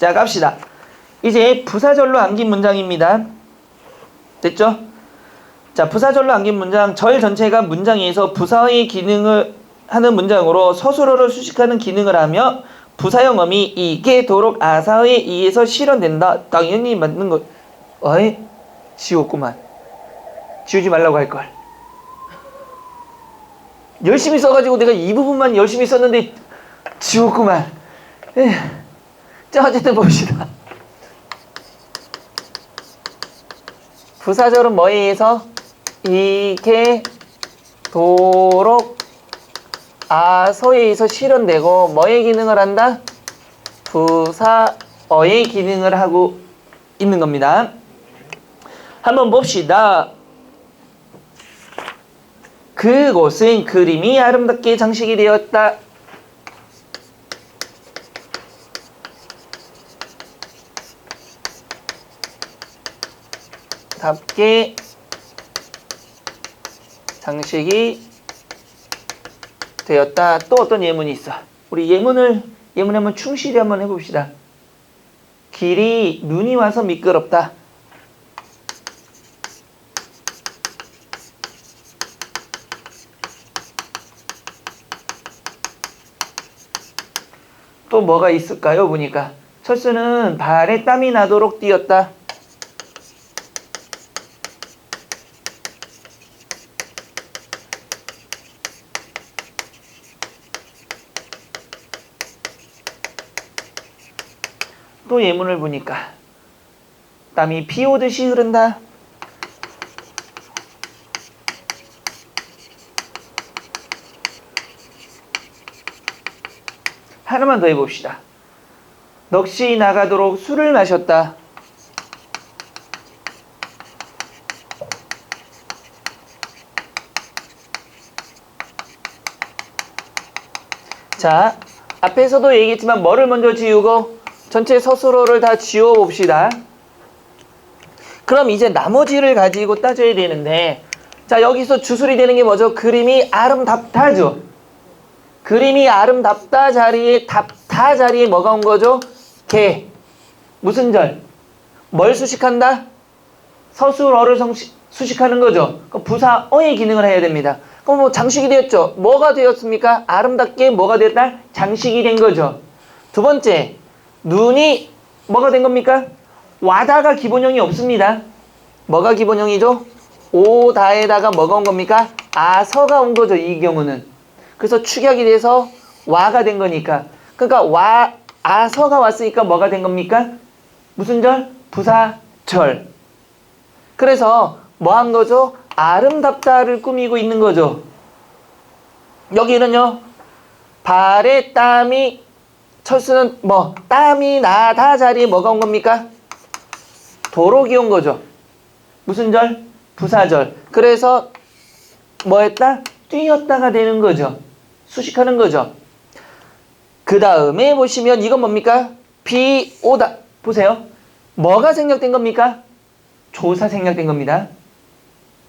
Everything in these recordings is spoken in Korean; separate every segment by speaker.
Speaker 1: 자, 갑시다. 이제 부사절로 안긴 문장입니다. 됐죠? 자, 부사절로 안긴 문장. 절 전체가 문장에서 부사의 기능을 하는 문장으로 서술어를 수식하는 기능을 하며 부사형 어미 이게도록 아사에 의해서 실현된다. 당연히 맞는 거. 어이? 지웠구만. 지우지 말라고 할걸. 열심히 써가지고 내가 이 부분만 열심히 썼는데 지웠구만. 에휴. 자, 어쨌든 봅시다. 부사절은 뭐에 의해서? 이게도록 아서에 의해서 실현되고 뭐의 기능을 한다? 부사어의 기능을 하고 있는 겁니다. 한번 봅시다. 그곳은 그림이 아름답게 장식이 되었다. 답게 장식이 되었다. 또 어떤 예문이 있어? 우리 예문을 한번 충실히 한번 해봅시다. 길이 눈이 와서 미끄럽다. 또 뭐가 있을까요? 보니까 철수는 발에 땀이 나도록 뛰었다. 또 예문을 보니까 땀이 비 오듯이 흐른다. 하나만 더 해봅시다. 넋이 나가도록 술을 마셨다. 자, 앞에서도 얘기했지만 뭐를 먼저 지우고 전체 서술어를 다 지워봅시다. 그럼 이제 나머지를 가지고 따져야 되는데, 자, 여기서 주술이 되는 게 뭐죠? 그림이 아름답다죠. 그림이 아름답다 자리에 답다 자리에 뭐가 온 거죠? 개. 무슨 절? 뭘 수식한다? 서술어를 수식하는 거죠. 그럼 부사어의 기능을 해야 됩니다. 그럼 뭐 장식이 되었죠. 뭐가 되었습니까? 아름답게 뭐가 되었다? 장식이 된 거죠. 두 번째, 눈이 뭐가 된 겁니까? 와다가 기본형이 없습니다. 뭐가 기본형이죠? 오다에다가 뭐가 온 겁니까? 아서가 온 거죠. 이 경우는. 그래서 축약이 돼서 와가 된 거니까. 그러니까 아서가 왔으니까 뭐가 된 겁니까? 무슨 절? 부사절. 그래서 뭐 한 거죠? 아름답다를 꾸미고 있는 거죠. 여기는요. 발에 땀이 철수는 뭐 땀이 나다 자리에 뭐가 온 겁니까? 도록이 온 거죠. 무슨 절? 부사절. 그래서 뭐 했다? 뛰었다가 되는 거죠. 수식하는 거죠. 그 다음에 보시면 이건 뭡니까? 비 오다. 보세요. 뭐가 생략된 겁니까? 조사 생략된 겁니다.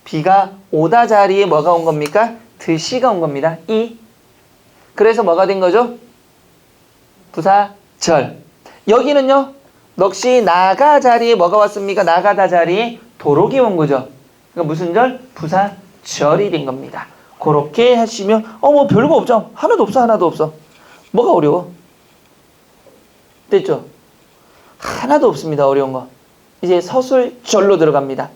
Speaker 1: 비가 오다 자리에 뭐가 온 겁니까? 드시가 온 겁니다. 이. 그래서 뭐가 된 거죠? 부사절. 여기는요. 넋이 나가 자리에 뭐가 왔습니까? 나가다 자리에 도록이 온 거죠. 그러니까 무슨 절? 부사절이 된 겁니다. 그렇게 하시면 뭐 별거 없죠. 하나도 없어. 하나도 없어. 뭐가 어려워? 됐죠? 하나도 없습니다. 어려운 거. 이제 서술절로 들어갑니다.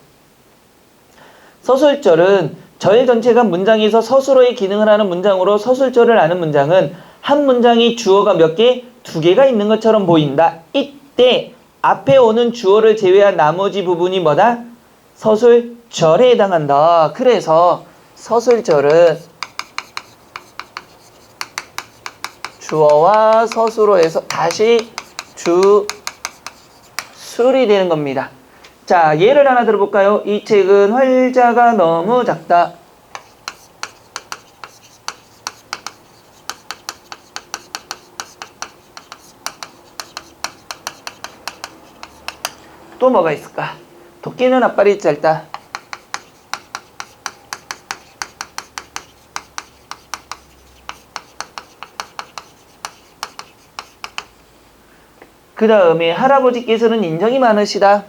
Speaker 1: 서술절은 절 전체가 문장에서 서술어의 기능을 하는 문장으로 서술절을 아는 문장은 한 문장이 주어가 몇 개? 2개가 있는 것처럼 보인다. 이때 앞에 오는 주어를 제외한 나머지 부분이 뭐다? 서술절에 해당한다. 그래서 서술절은 주어와 서술어에서 다시 주술이 되는 겁니다. 자, 예를 하나 들어볼까요? 이 책은 활자가 너무 작다. 또 뭐가 있을까? 도끼는 앞발이 짧다. 그 다음에 할아버지께서는 인정이 많으시다.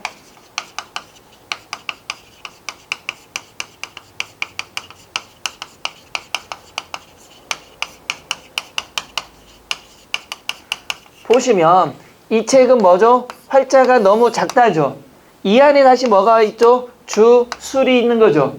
Speaker 1: 보시면 이 책은 뭐죠? 활자가 너무 작다죠. 이 안에 다시 뭐가 있죠? 주술이 있는 거죠.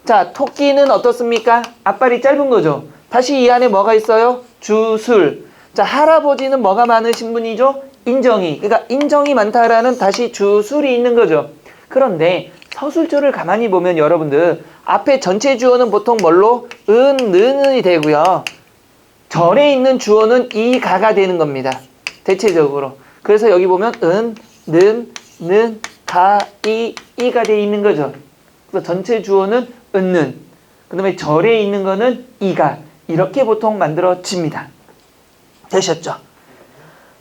Speaker 1: 자, 토끼는 어떻습니까? 앞발이 짧은 거죠. 다시 이 안에 뭐가 있어요? 주술. 자, 할아버지는 뭐가 많으신 분이죠? 인정이. 그러니까 인정이 많다라는 다시 주술이 있는 거죠. 그런데 서술조를 가만히 보면 여러분들 앞에 전체 주어는 보통 뭘로? 은, 는이 되고요. 절에 있는 주어는 이, 가가 되는 겁니다. 대체적으로. 그래서 여기 보면 은, 는, 가, 이가 되어 있는 거죠. 그래서 전체 주어는 은, 그 다음에 절에 있는 거는 이가. 이렇게 보통 만들어집니다. 되셨죠?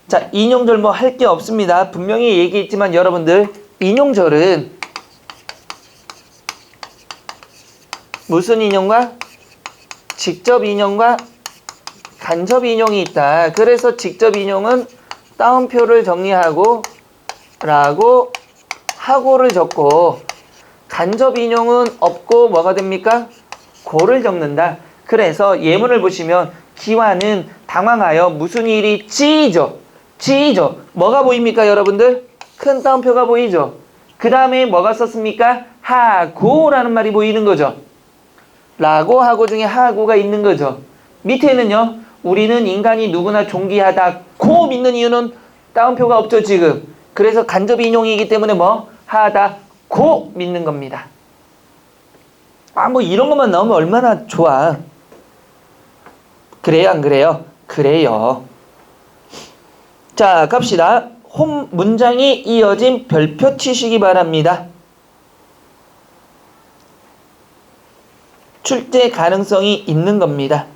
Speaker 1: 자, 인용절 뭐 할 게 없습니다. 분명히 얘기했지만 여러분들 인용절은 무슨 인용과 직접 인용과 간접 인용이 있다. 그래서 직접 인용은 따옴표를 정리하고 라고 하고를 적고 간접 인용은 없고 뭐가 됩니까? 고를 적는다. 그래서 예문을 보시면 기와는 당황하여 무슨 일이 찌이죠. 뭐가 보입니까 여러분들? 큰 따옴표가 보이죠. 그 다음에 뭐가 썼습니까? 하고라는 말이 보이는 거죠. 라고 하고 중에 하고가 있는 거죠. 밑에는요. 우리는 인간이 누구나 존귀하다고 믿는 이유는 따옴표가 없죠 지금. 그래서 간접 인용이기 때문에 뭐? 하다고 믿는 겁니다. 뭐 이런 것만 나오면 얼마나 좋아. 그래요 안 그래요? 그래요. 자 갑시다. 홈 문장이 이어진 별표 치시기 바랍니다. 출제 가능성이 있는 겁니다.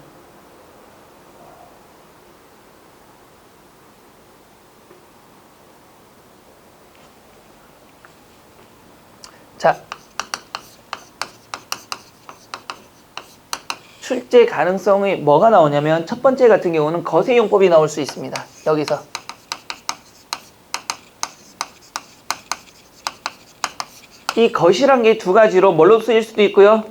Speaker 1: 자, 출제 가능성이 뭐가 나오냐면 첫 번째 같은 경우는 거세용법이 나올 수 있습니다. 여기서 이 것이란 게 두 가지로 뭘로 쓰일 수도 있고요.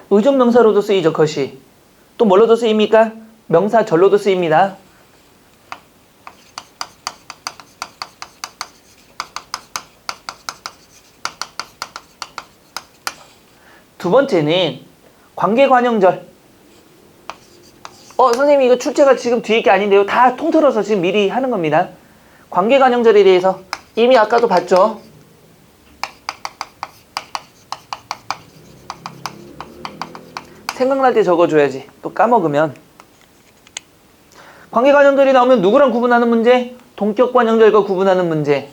Speaker 1: 의존명사로도 쓰이죠. 것이. 또 뭘로도 쓰입니까? 명사절로도 쓰입니다. 두 번째는 관계관형절. 선생님 이거 출제가 지금 뒤에 게 아닌데요. 다 통틀어서 지금 미리 하는 겁니다. 관계관형절에 대해서 이미 아까도 봤죠. 생각날 때 적어줘야지. 또 까먹으면. 관계관형절이 나오면 누구랑 구분하는 문제? 동격관형절과 구분하는 문제.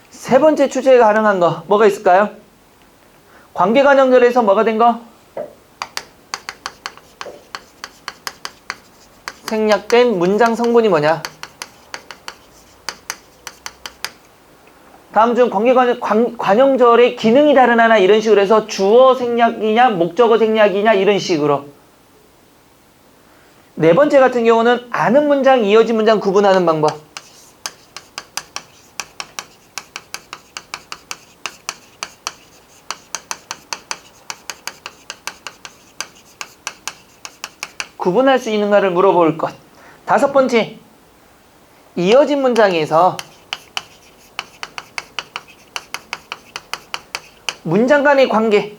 Speaker 1: 세 번째 출제 가능한 거 뭐가 있을까요? 관계관형절에서 뭐가 된 거? 생략된 문장 성분이 뭐냐? 다음 중 관형절의 기능이 다르나 이런 식으로 해서 주어 생략이냐 목적어 생략이냐 이런 식으로. 네 번째 같은 경우는 아는 문장, 이어진 문장 구분하는 방법. 구분할 수 있는가를 물어볼 것. 다섯 번째, 이어진 문장에서 문장 간의 관계.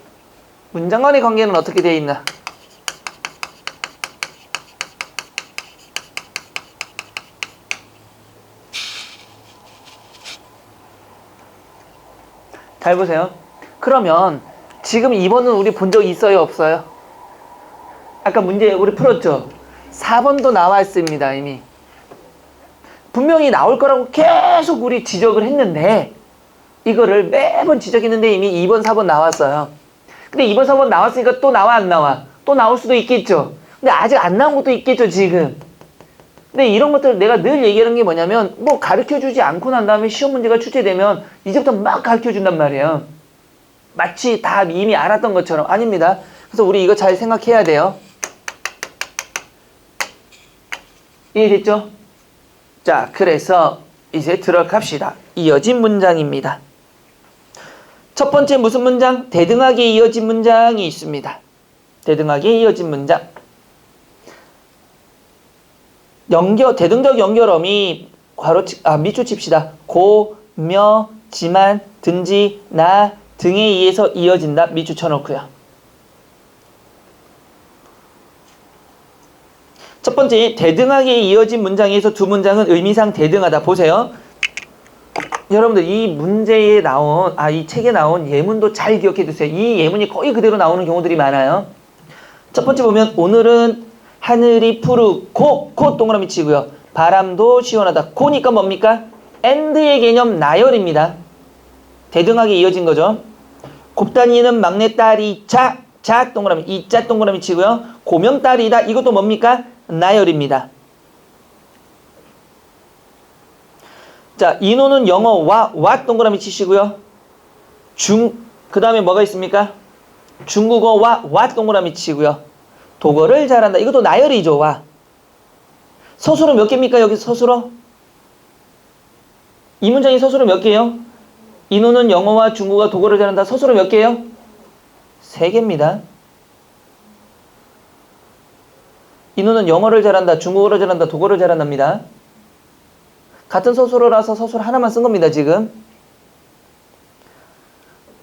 Speaker 1: 문장 간의 관계는 어떻게 되어 있나? 잘 보세요. 그러면 지금 2번은 우리 본 적 있어요? 없어요? 아까 문제 우리 풀었죠? 4번도 나왔습니다. 이미. 분명히 나올 거라고 계속 우리 지적을 했는데 이거를 매번 지적했는데 이미 2번, 4번 나왔어요. 근데 2번, 4번 나왔으니까 또 나와 안 나와? 또 나올 수도 있겠죠. 근데 아직 안 나온 것도 있겠죠 지금. 근데 이런 것들 내가 늘 얘기하는 게 뭐냐면 뭐 가르쳐주지 않고 난 다음에 시험 문제가 출제되면 이제부터 막 가르쳐준단 말이에요. 마치 다 이미 알았던 것처럼. 아닙니다. 그래서 우리 이거 잘 생각해야 돼요. 이해됐죠? 자, 그래서 이제 들어갑시다. 이어진 문장입니다. 첫 번째 무슨 문장? 대등하게 이어진 문장이 있습니다. 대등하게 이어진 문장. 대등적 연결어미 밑줄 칩시다. 고, 며, 지만, 든지, 나 등에 의해서 이어진다. 밑줄 쳐놓고요. 첫 번째 대등하게 이어진 문장에서 두 문장은 의미상 대등하다. 보세요. 여러분들 이 문제에 나온 이 책에 나온 예문도 잘 기억해 두세요. 이 예문이 거의 그대로 나오는 경우들이 많아요. 첫 번째 보면 오늘은 하늘이 푸르고 고 동그라미 치고요. 바람도 시원하다. 고니까 뭡니까? and의 개념 나열입니다. 대등하게 이어진 거죠. 곱다니는 막내딸이 자 동그라미 이자 동그라미 치고요. 고명딸이다. 이것도 뭡니까? 나열입니다. 자, 인호는 영어와 동그라미 치시고요. 그 다음에 뭐가 있습니까? 중국어와 동그라미 치고요. 독어를 잘한다. 이것도 나열이죠. 와. 서술어 몇 개입니까? 여기 서술어? 이 문장이 서술어 몇 개예요? 인호는 영어와 중국어, 독어를 잘한다. 서술어 몇 개예요? 3개입니다. 인호는 영어를 잘한다. 중국어를 잘한다. 독어를 잘한답니다. 같은 서술어라서 서술 하나만 쓴 겁니다. 지금.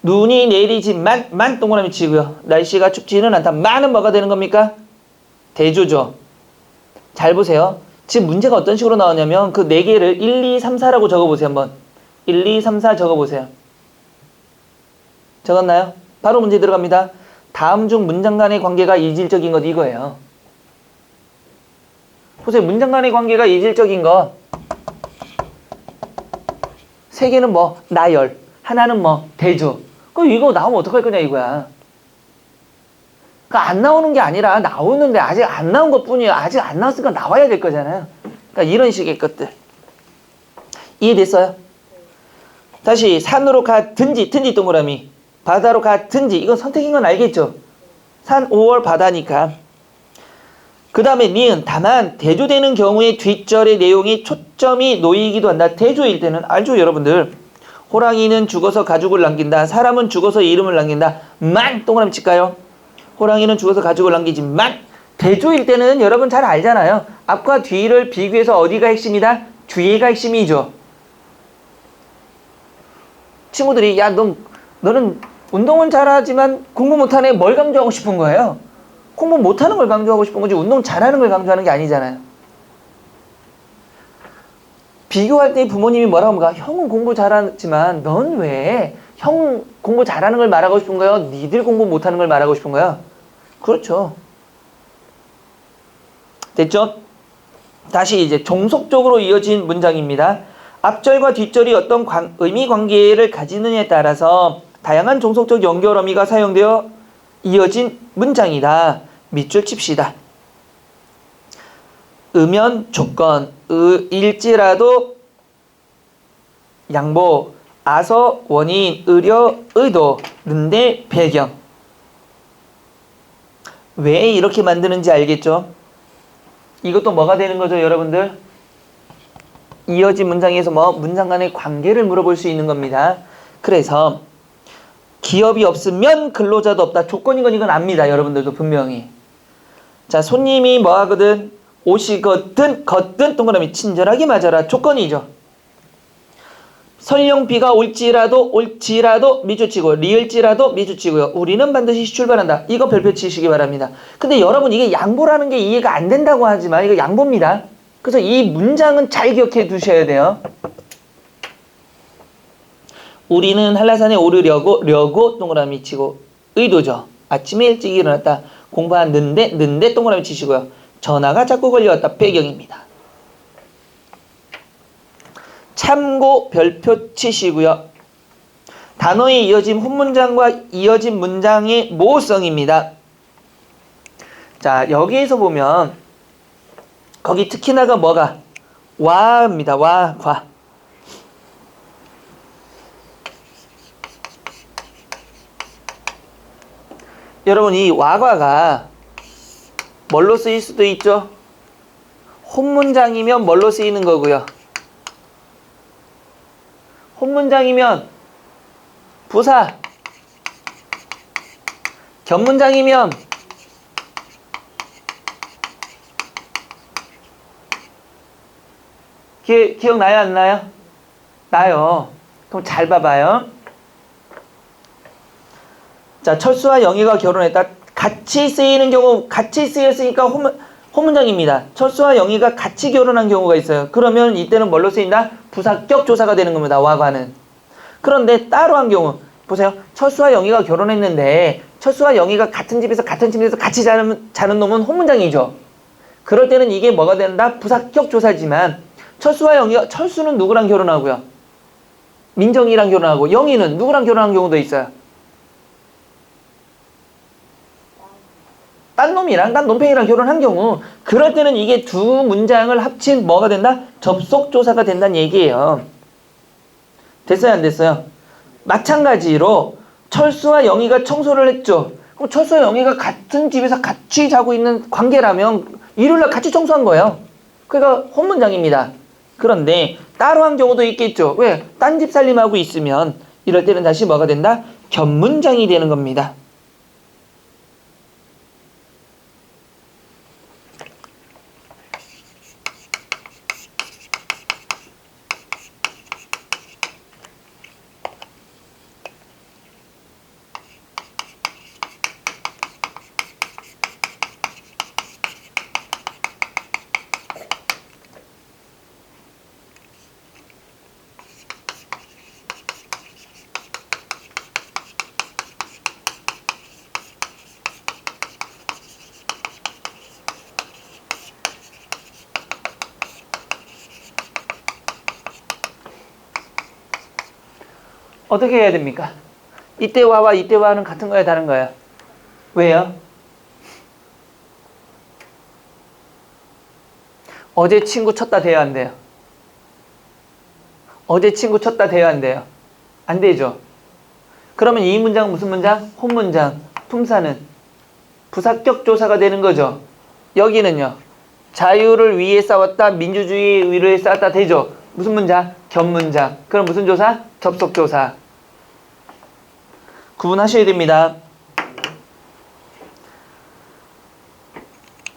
Speaker 1: 눈이 내리지만 동그라미 치고요. 날씨가 춥지는 않다. 만은 뭐가 되는 겁니까? 대조죠. 잘 보세요. 지금 문제가 어떤 식으로 나오냐면 그 4개를 1, 2, 3, 4라고 적어보세요. 한번. 1, 2, 3, 4 적어보세요. 적었나요? 바로 문제 들어갑니다. 다음 중 문장 간의 관계가 이질적인 것 이거예요. 보세요. 문장 간의 관계가 이질적인 것. 3개는 뭐? 나열. 하나는 뭐? 대조. 그럼 이거 나오면 어떡할 거냐 이거야. 그러니까 안 나오는 게 아니라 나오는데 아직 안 나온 것 뿐이에요. 아직 안 나왔으니까 나와야 될 거잖아요. 그러니까 이런 식의 것들. 이해됐어요? 다시 산으로 가든지 동그라미. 바다로 가든지. 이건 선택인 건 알겠죠? 산 5월 바다니까. 그 다음에 니은. 다만 대조되는 경우에 뒷절의 내용이 초점이 놓이기도 한다. 대조일 때는 알죠 여러분들? 호랑이는 죽어서 가죽을 남긴다. 사람은 죽어서 이름을 남긴다. 만 동그라미 칠까요? 호랑이는 죽어서 가죽을 남기지만 대조일 때는 여러분 잘 알잖아요. 앞과 뒤를 비교해서 어디가 핵심이다? 뒤에가 핵심이죠. 친구들이 야 너는 운동은 잘하지만 공부 못하네. 뭘 강조하고 싶은 거예요? 공부 못하는 걸 강조하고 싶은 거지 운동 잘하는 걸 강조하는 게 아니잖아요. 비교할 때 부모님이 뭐라고 합니까? 형은 공부 잘하지만 넌 왜 형 공부 잘하는 걸 말하고 싶은 거예요? 니들 공부 못하는 걸 말하고 싶은 거예요? 그렇죠. 됐죠? 다시 이제 종속적으로 이어진 문장입니다. 앞절과 뒷절이 어떤 의미 관계를 가지느냐에 따라서 다양한 종속적 연결 어미가 사용되어 이어진 문장이다. 밑줄 칩시다. 의면 조건, 일지라도 양보, 아서 원인, 의려 의도, 는데 배경. 왜 이렇게 만드는지 알겠죠? 이것도 뭐가 되는 거죠, 여러분들? 이어진 문장에서 문장 간의 관계를 물어볼 수 있는 겁니다. 그래서 기업이 없으면 근로자도 없다. 조건인 건 이건 압니다. 여러분들도 분명히. 자, 손님이 뭐하거든? 오시거든, 동그라미 친절하게 맞아라. 조건이죠. 설령 비가 올지라도 밑줄치고 리을지라도 밑줄치고요. 우리는 반드시 출발한다. 이거 별표 치시기 바랍니다. 근데 여러분 이게 양보라는 게 이해가 안 된다고 하지만 이거 양보입니다. 그래서 이 문장은 잘 기억해 두셔야 돼요. 우리는 한라산에 오르려고 동그라미 치고 의도죠. 아침에 일찍 일어났다. 공부하는데 동그라미 치시고요. 전화가 자꾸 걸려왔다. 배경입니다. 참고 별표 치시고요. 단어의 이어진 훈문장과 이어진 문장의 모호성입니다. 자, 여기에서 보면 거기 특히나가 뭐가? 와입니다. 와, 과. 여러분 이 와과가 뭘로 쓰일 수도 있죠? 혼문장이면 뭘로 쓰이는 거고요? 혼문장이면 부사, 견문장이면 기억나요? 안 나요? 나요. 그럼 잘 봐봐요. 자, 철수와 영희가 결혼했다. 같이 쓰이는 경우, 같이 쓰였으니까 혼문장입니다. 철수와 영희가 같이 결혼한 경우가 있어요. 그러면 이때는 뭘로 쓰인다? 부사격 조사가 되는 겁니다. 와과는. 그런데 따로 한 경우, 보세요. 철수와 영희가 결혼했는데 철수와 영희가 같은 집에서 같이 자는 놈은 혼문장이죠. 그럴 때는 이게 뭐가 된다? 부사격 조사지만 철수와 영희가, 철수는 누구랑 결혼하고요? 민정이랑 결혼하고, 영희는 누구랑 결혼한 경우도 있어요? 딴 놈팽이랑 결혼한 경우, 그럴 때는 이게 두 문장을 합친 뭐가 된다? 접속조사가 된다는 얘기예요. 됐어요? 안 됐어요? 마찬가지로 철수와 영희가 청소를 했죠. 그럼 철수와 영희가 같은 집에서 같이 자고 있는 관계라면 일요일날 같이 청소한 거예요. 그러니까 혼문장입니다. 그런데 따로 한 경우도 있겠죠. 왜? 딴 집 살림하고 있으면 이럴 때는 다시 뭐가 된다? 견문장이 되는 겁니다. 어떻게 해야 됩니까? 이때와와 이때와는 같은 거예요, 다른 거예요? 왜요? 어제 친구 쳤다 돼야 안 돼요? 어제 친구 쳤다 돼야 안 돼요? 안 되죠. 그러면 이 문장은 무슨 문장? 혼문장. 품사는 부사격 조사가 되는 거죠. 여기는요. 자유를 위해 싸웠다, 민주주의 위해 싸웠다 되죠. 무슨 문장? 견문장. 그럼 무슨 조사? 접속 조사. 구분하셔야 됩니다.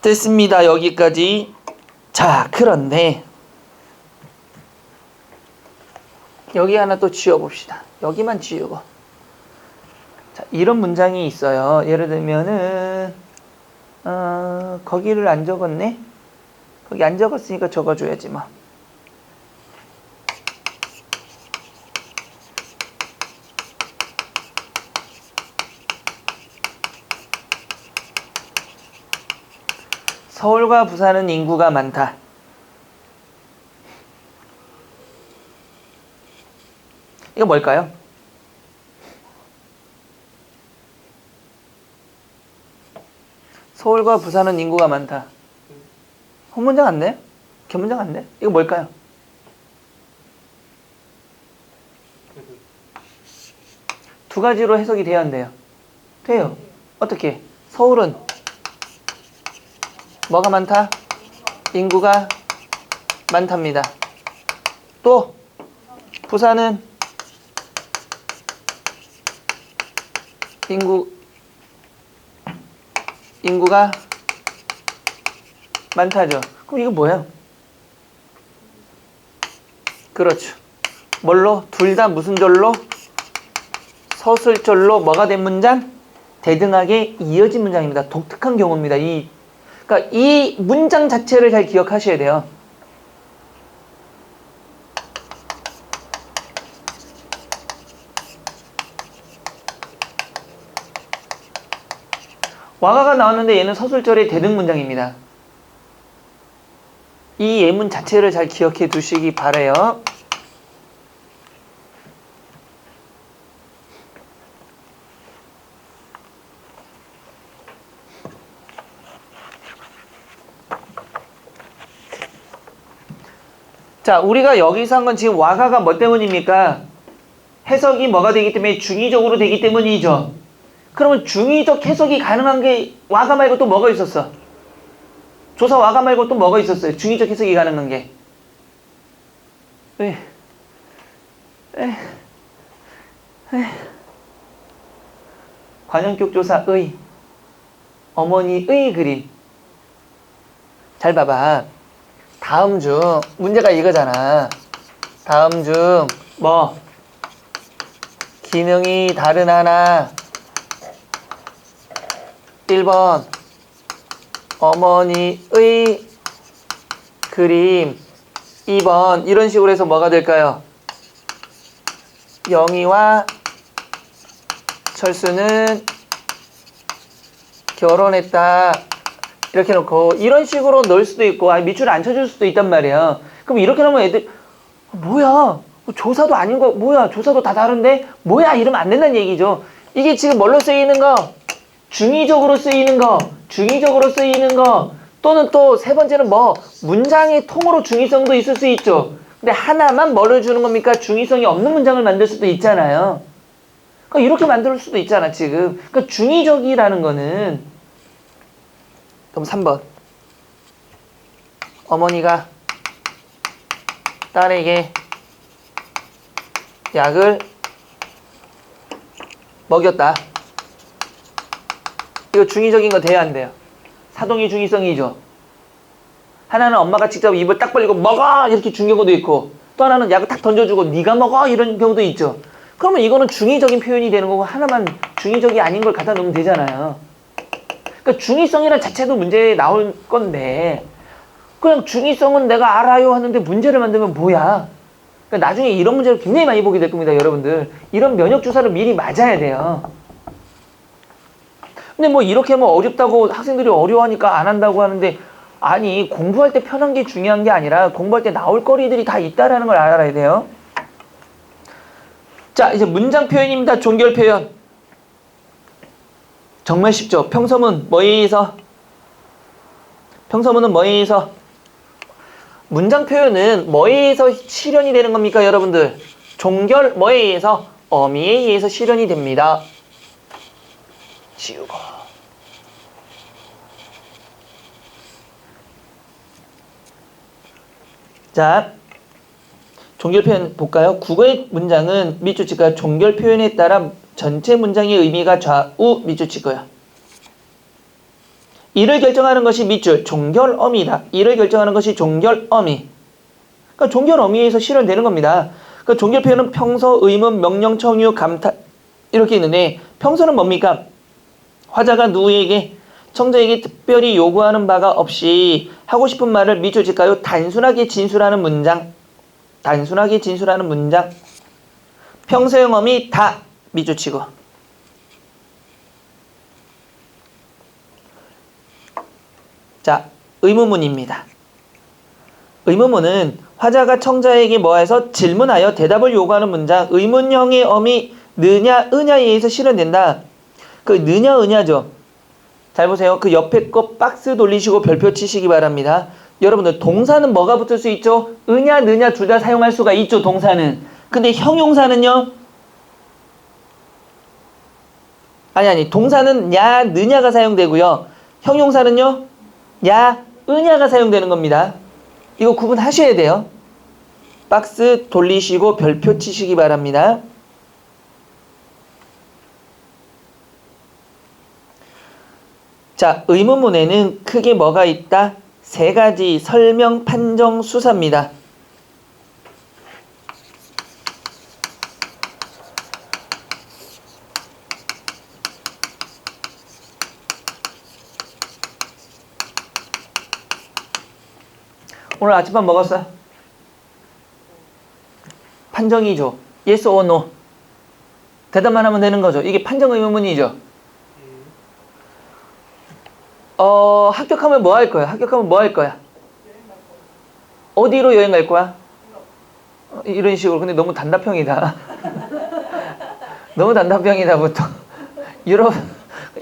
Speaker 1: 됐습니다. 여기까지. 자, 그런데 여기 하나 또 지워봅시다. 여기만 지우고. 자, 이런 문장이 있어요. 예를 들면은 거기를 안 적었네? 거기 안 적었으니까 적어줘야지 뭐. 서울과 부산은 인구가 많다. 이거 뭘까요? 서울과 부산은 인구가 많다. 혼문장 안 돼? 견문장 안 돼? 이거 뭘까요? 두 가지로 해석이 돼야 한대요. 돼요. 어떻게? 서울은 뭐가 많다? 인구가 많답니다. 또 부산은 인구가 많다죠. 그럼 이거 뭐예요? 그렇죠. 뭘로? 둘 다 무슨 절로? 서술절로 뭐가 된 문장? 대등하게 이어진 문장입니다. 독특한 경우입니다. 그러니까 이 문장 자체를 잘 기억하셔야 돼요. 와가가 나왔는데 얘는 서술절의 대등 문장입니다. 이 예문 자체를 잘 기억해 두시기 바라요. 자, 우리가 여기서 한 건 지금 와가가 뭐 때문입니까? 해석이 뭐가 되기 때문에 중의적으로 되기 때문이죠. 그러면 중의적 해석이 가능한 게 와가 말고 또 뭐가 있었어? 조사 와가 말고 또 뭐가 있었어요? 중의적 해석이 가능한 게. 관현격 조사의 어머니의 그림. 잘 봐봐. 다음 중 문제가 이거잖아. 다음 중 뭐 기능이 다른 하나. 1번 어머니의 그림. 2번 이런 식으로 해서 뭐가 될까요? 영희와 철수는 결혼했다. 이렇게 놓고 이런 식으로 넣을 수도 있고 밑줄을 안 쳐줄 수도 있단 말이야. 그럼 이렇게 놓으면 애들 뭐야? 조사도 아닌 거 뭐야? 조사도 다 다른데? 뭐야? 이러면 안 된다는 얘기죠. 이게 지금 뭘로 쓰이는 거? 중의적으로 쓰이는 거. 중의적으로 쓰이는 거. 또는 또 세 번째는 뭐 문장의 통으로 중의성도 있을 수 있죠. 근데 하나만 뭐를 주는 겁니까? 중의성이 없는 문장을 만들 수도 있잖아요. 그러니까 이렇게 만들 수도 있잖아 지금. 그러니까 중의적이라는 거는 그럼 3번 어머니가 딸에게 약을 먹였다. 이거 중의적인 거 돼야 안 돼요? 사동이 중의성이죠. 하나는 엄마가 직접 입을 딱 벌리고 먹어 이렇게 준 경우도 있고 또 하나는 약을 딱 던져주고 네가 먹어 이런 경우도 있죠. 그러면 이거는 중의적인 표현이 되는 거고 하나만 중의적이 아닌 걸 갖다 놓으면 되잖아요. 그러니까 중의성이라는 자체도 문제에 나올 건데 그냥 중의성은 내가 알아요 하는데 문제를 만들면 뭐야. 그러니까 나중에 이런 문제를 굉장히 많이 보게 될 겁니다. 여러분들. 이런 면역 주사를 미리 맞아야 돼요. 근데 뭐 이렇게 뭐 어렵다고 학생들이 어려워하니까 안 한다고 하는데 아니 공부할 때 편한 게 중요한 게 아니라 공부할 때 나올 거리들이 다 있다라는 걸 알아야 돼요. 자 이제 문장 표현입니다. 종결 표현. 정말 쉽죠. 평서문 뭐에 의해서? 평서문은 뭐에 의해서? 문장 표현은 뭐에 의해서 실현이 되는 겁니까 여러분들? 종결 뭐에 의해서? 어미에 의해서 실현이 됩니다. 지우고 자 종결 표현 볼까요? 국어의 문장은 밑줄치고요. 종결 표현에 따라 전체 문장의 의미가 좌우 밑줄치고요. 이를 결정하는 것이 밑줄 종결어미다. 이를 결정하는 것이 종결어미. 그러니까 종결어미에서 실현되는 겁니다. 그러니까 종결 표현은 평서, 의문, 명령, 청유, 감탄 이렇게 있는데 평서는 뭡니까? 화자가 누구에게 청자에게 특별히 요구하는 바가 없이 하고 싶은 말을 밑줄칠까요? 단순하게 진술하는 문장. 단순하게 진술하는 문장. 평서형 어미 다 밑줄치고. 자, 의문문입니다. 의문문은 화자가 청자에게 뭐해서 질문하여 대답을 요구하는 문장. 의문형의 어미 느냐, 으냐에 의해서 실현된다. 그 느냐, 으냐죠. 잘 보세요. 그 옆에 거 박스 돌리시고 별표 치시기 바랍니다. 여러분들 동사는 뭐가 붙을 수 있죠? 으냐, 느냐 둘 다 사용할 수가 있죠. 동사는. 근데 형용사는요? 아니 동사는 야, 느냐가 사용되고요. 형용사는요? 야, 으냐가 사용되는 겁니다. 이거 구분하셔야 돼요. 박스 돌리시고 별표 치시기 바랍니다. 자, 의문문에는 크게 뭐가 있다? 세 가지 설명, 판정, 수사입니다. 오늘 아침밥 먹었어? 판정이죠. Yes or no. 대답만 하면 되는 거죠. 이게 판정 의문문이죠. 합격하면 뭐 할 거야? 합격하면 뭐 할 거야? 어디로 여행 갈 거야? 이런 식으로. 근데 너무 단답형이다. 너무 단답형이다, 보통. 유럽,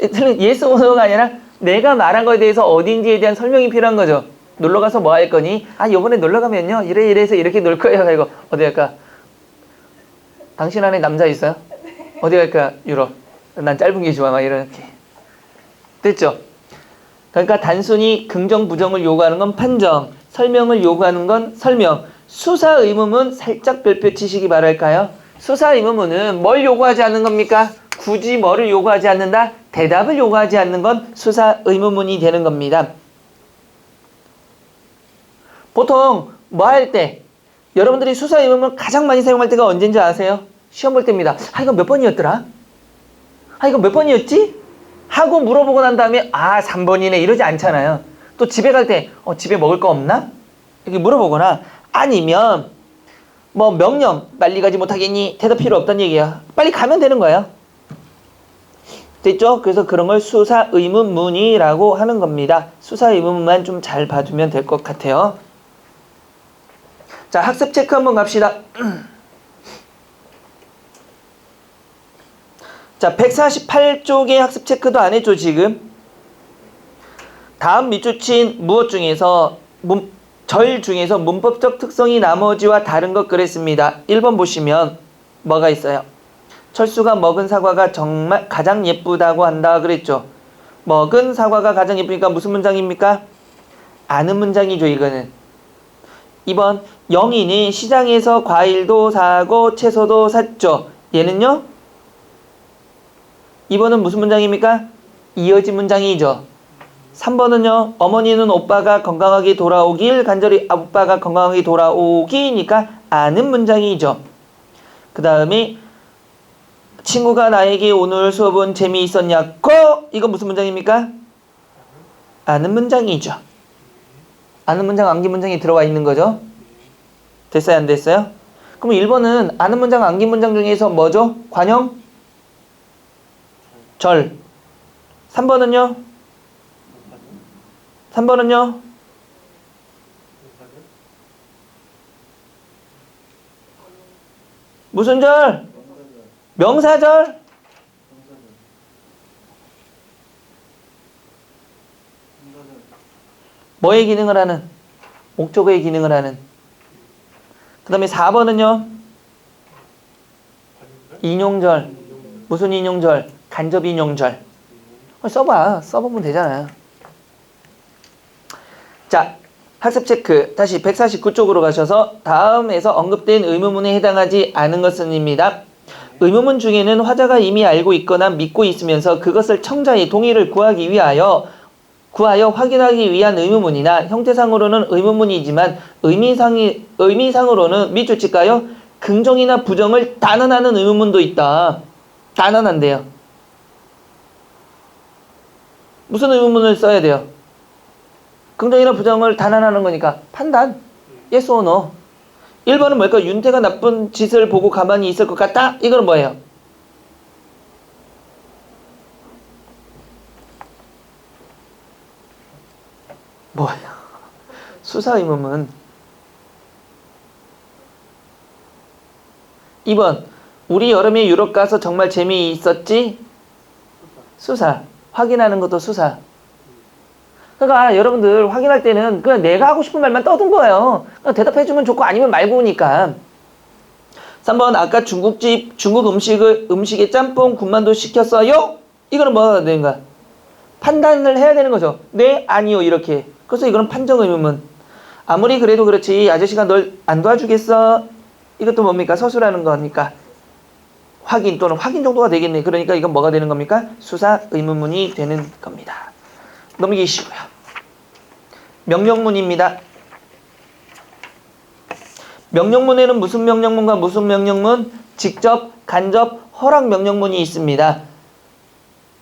Speaker 1: yes or no가 아니라 내가 말한 거에 대해서 어딘지에 대한 설명이 필요한 거죠. 놀러 가서 뭐 할 거니? 아, 요번에 놀러 가면요. 이래서 이렇게 놀 거예요. 이거 어디 갈까? 당신 안에 남자 있어요? 어디 갈까? 유럽. 난 짧은 게 좋아. 막 이렇게. 됐죠? 그러니까 단순히 긍정, 부정을 요구하는 건 판정, 설명을 요구하는 건 설명. 수사 의문문 살짝 별표 치시기 바랄까요? 수사 의문문은 뭘 요구하지 않는 겁니까? 굳이 뭐를 요구하지 않는다? 대답을 요구하지 않는 건 수사 의문문이 되는 겁니다. 보통 뭐 할 때 여러분들이 수사 의문문 가장 많이 사용할 때가 언제인지 아세요? 시험 볼 때입니다. 아, 이거 몇 번이었더라? 아, 이거 몇 번이었지? 하고 물어보고 난 다음에 3번이네 이러지 않잖아요. 또 집에 갈 때 집에 먹을 거 없나? 이렇게 물어보거나 아니면 뭐 명령 빨리 가지 못하겠니? 대답 필요 없다는 얘기야. 빨리 가면 되는 거예요. 됐죠? 그래서 그런 걸 수사 의문문이라고 하는 겁니다. 수사 의문문만 좀 잘 봐두면 될 것 같아요. 자, 학습 체크 한번 갑시다. 자, 148쪽의 학습 체크도 안 했죠, 지금? 다음 밑줄 친 무엇 중에서, 절 중에서 문법적 특성이 나머지와 다른 것 그랬습니다. 1번 보시면 뭐가 있어요? 철수가 먹은 사과가 정말 가장 예쁘다고 한다 그랬죠. 먹은 사과가 가장 예쁘니까 무슨 문장입니까? 아는 문장이죠, 이거는. 2번 영희는 시장에서 과일도 사고 채소도 샀죠. 얘는요? 2번은 무슨 문장입니까? 이어진 문장이죠. 3번은요. 어머니는 오빠가 건강하게 돌아오길 간절히 오빠가 건강하게 돌아오기니까 아는 문장이죠. 그 다음에 친구가 나에게 오늘 수업은 재미있었냐고 이건 무슨 문장입니까? 아는 문장이죠. 아는 문장, 암기 문장이 들어와 있는 거죠. 됐어요? 안 됐어요? 그럼 1번은 아는 문장, 암기 문장 중에서 뭐죠? 관형? 절. 3번은요? 3번은요? 무슨 절? 명사절? 뭐의 기능을 하는? 목적어의 기능을 하는. 그 다음에 4번은요? 인용절. 무슨 인용절? 간접 인용절. 써보면 되잖아요. 자, 학습 체크. 다시 149쪽으로 가셔서 다음에서 언급된 의문문에 해당하지 않은 것은입니다. 의문문 중에는 화자가 이미 알고 있거나 믿고 있으면서 그것을 청자의 동의를 구하기 위하여 확인하기 위한 의문문이나 형태상으로는 의문문이지만 의미상으로는 밑줄 칠까요? 긍정이나 부정을 단언하는 의문문도 있다. 단언한대요. 무슨 의문문을 써야 돼요? 긍정이나 부정을 단언하는 거니까 판단. Yes or no. 1번은 뭘까요? 윤태가 나쁜 짓을 보고 가만히 있을 것 같다? 이건 뭐예요? 뭐예요? 수사 의문문. 2번 우리 여름에 유럽 가서 정말 재미있었지? 수사. 확인하는 것도 수사. 그러니까 여러분들 확인할 때는 그냥 내가 하고 싶은 말만 떠든 거예요. 그냥 대답해주면 좋고 아니면 말고니까. 3번 아까 중국 음식에 짬뽕 군만두 시켰어요? 이거는 뭐가 되는 거야? 판단을 해야 되는 거죠. 네, 아니요 이렇게. 그래서 이거는 판정 의문문. 아무리 그래도 그렇지 아저씨가 널 안 도와주겠어? 이것도 뭡니까? 서술하는 거니까. 확인 또는 확인 정도가 되겠네. 그러니까 이건 뭐가 되는 겁니까? 수사 의문문이 되는 겁니다. 넘기시고요. 명령문입니다. 명령문에는 무슨 명령문과 무슨 명령문? 직접, 간접, 허락 명령문이 있습니다.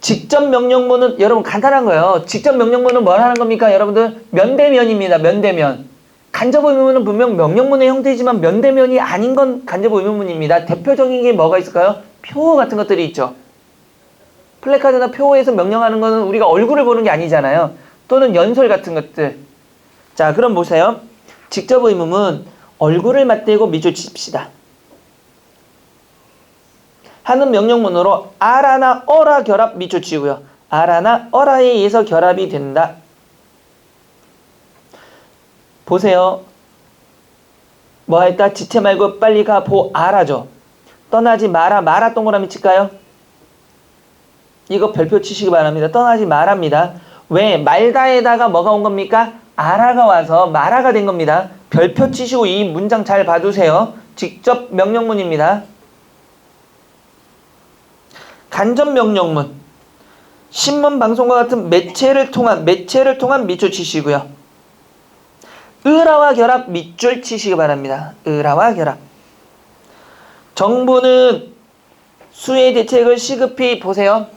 Speaker 1: 직접 명령문은 여러분 간단한 거예요. 직접 명령문은 뭘 하는 겁니까? 여러분들 면대면입니다. 면대면. 간접 의문문은 분명 명령문의 형태이지만 면대면이 아닌 건 간접 의문문입니다. 대표적인 게 뭐가 있을까요? 표 같은 것들이 있죠. 플래카드나 표에서 명령하는 거는 우리가 얼굴을 보는 게 아니잖아요. 또는 연설 같은 것들. 자, 그럼 보세요. 직접 의문문 얼굴을 맞대고 밑줄 칩시다. 하는 명령문으로 아라나 어라 결합 밑줄 치고요. 아라나 어라에 의해서 결합이 된다. 보세요. 뭐 했다? 지체 말고 빨리 가 보아라죠. 떠나지 마라. 마라 동그라미 칠까요? 이거 별표 치시기 바랍니다. 떠나지 마랍니다. 왜? 말다에다가 뭐가 온 겁니까? 아라가 와서 마라가 된 겁니다. 별표 치시고 이 문장 잘 봐두세요. 직접 명령문입니다. 간접 명령문. 신문, 방송과 같은 매체를 통한 밑줄 치시고요. 을화와 결합 밑줄 치시기 바랍니다. 을화와 결합. 정부는 수해 대책을 시급히 보세요.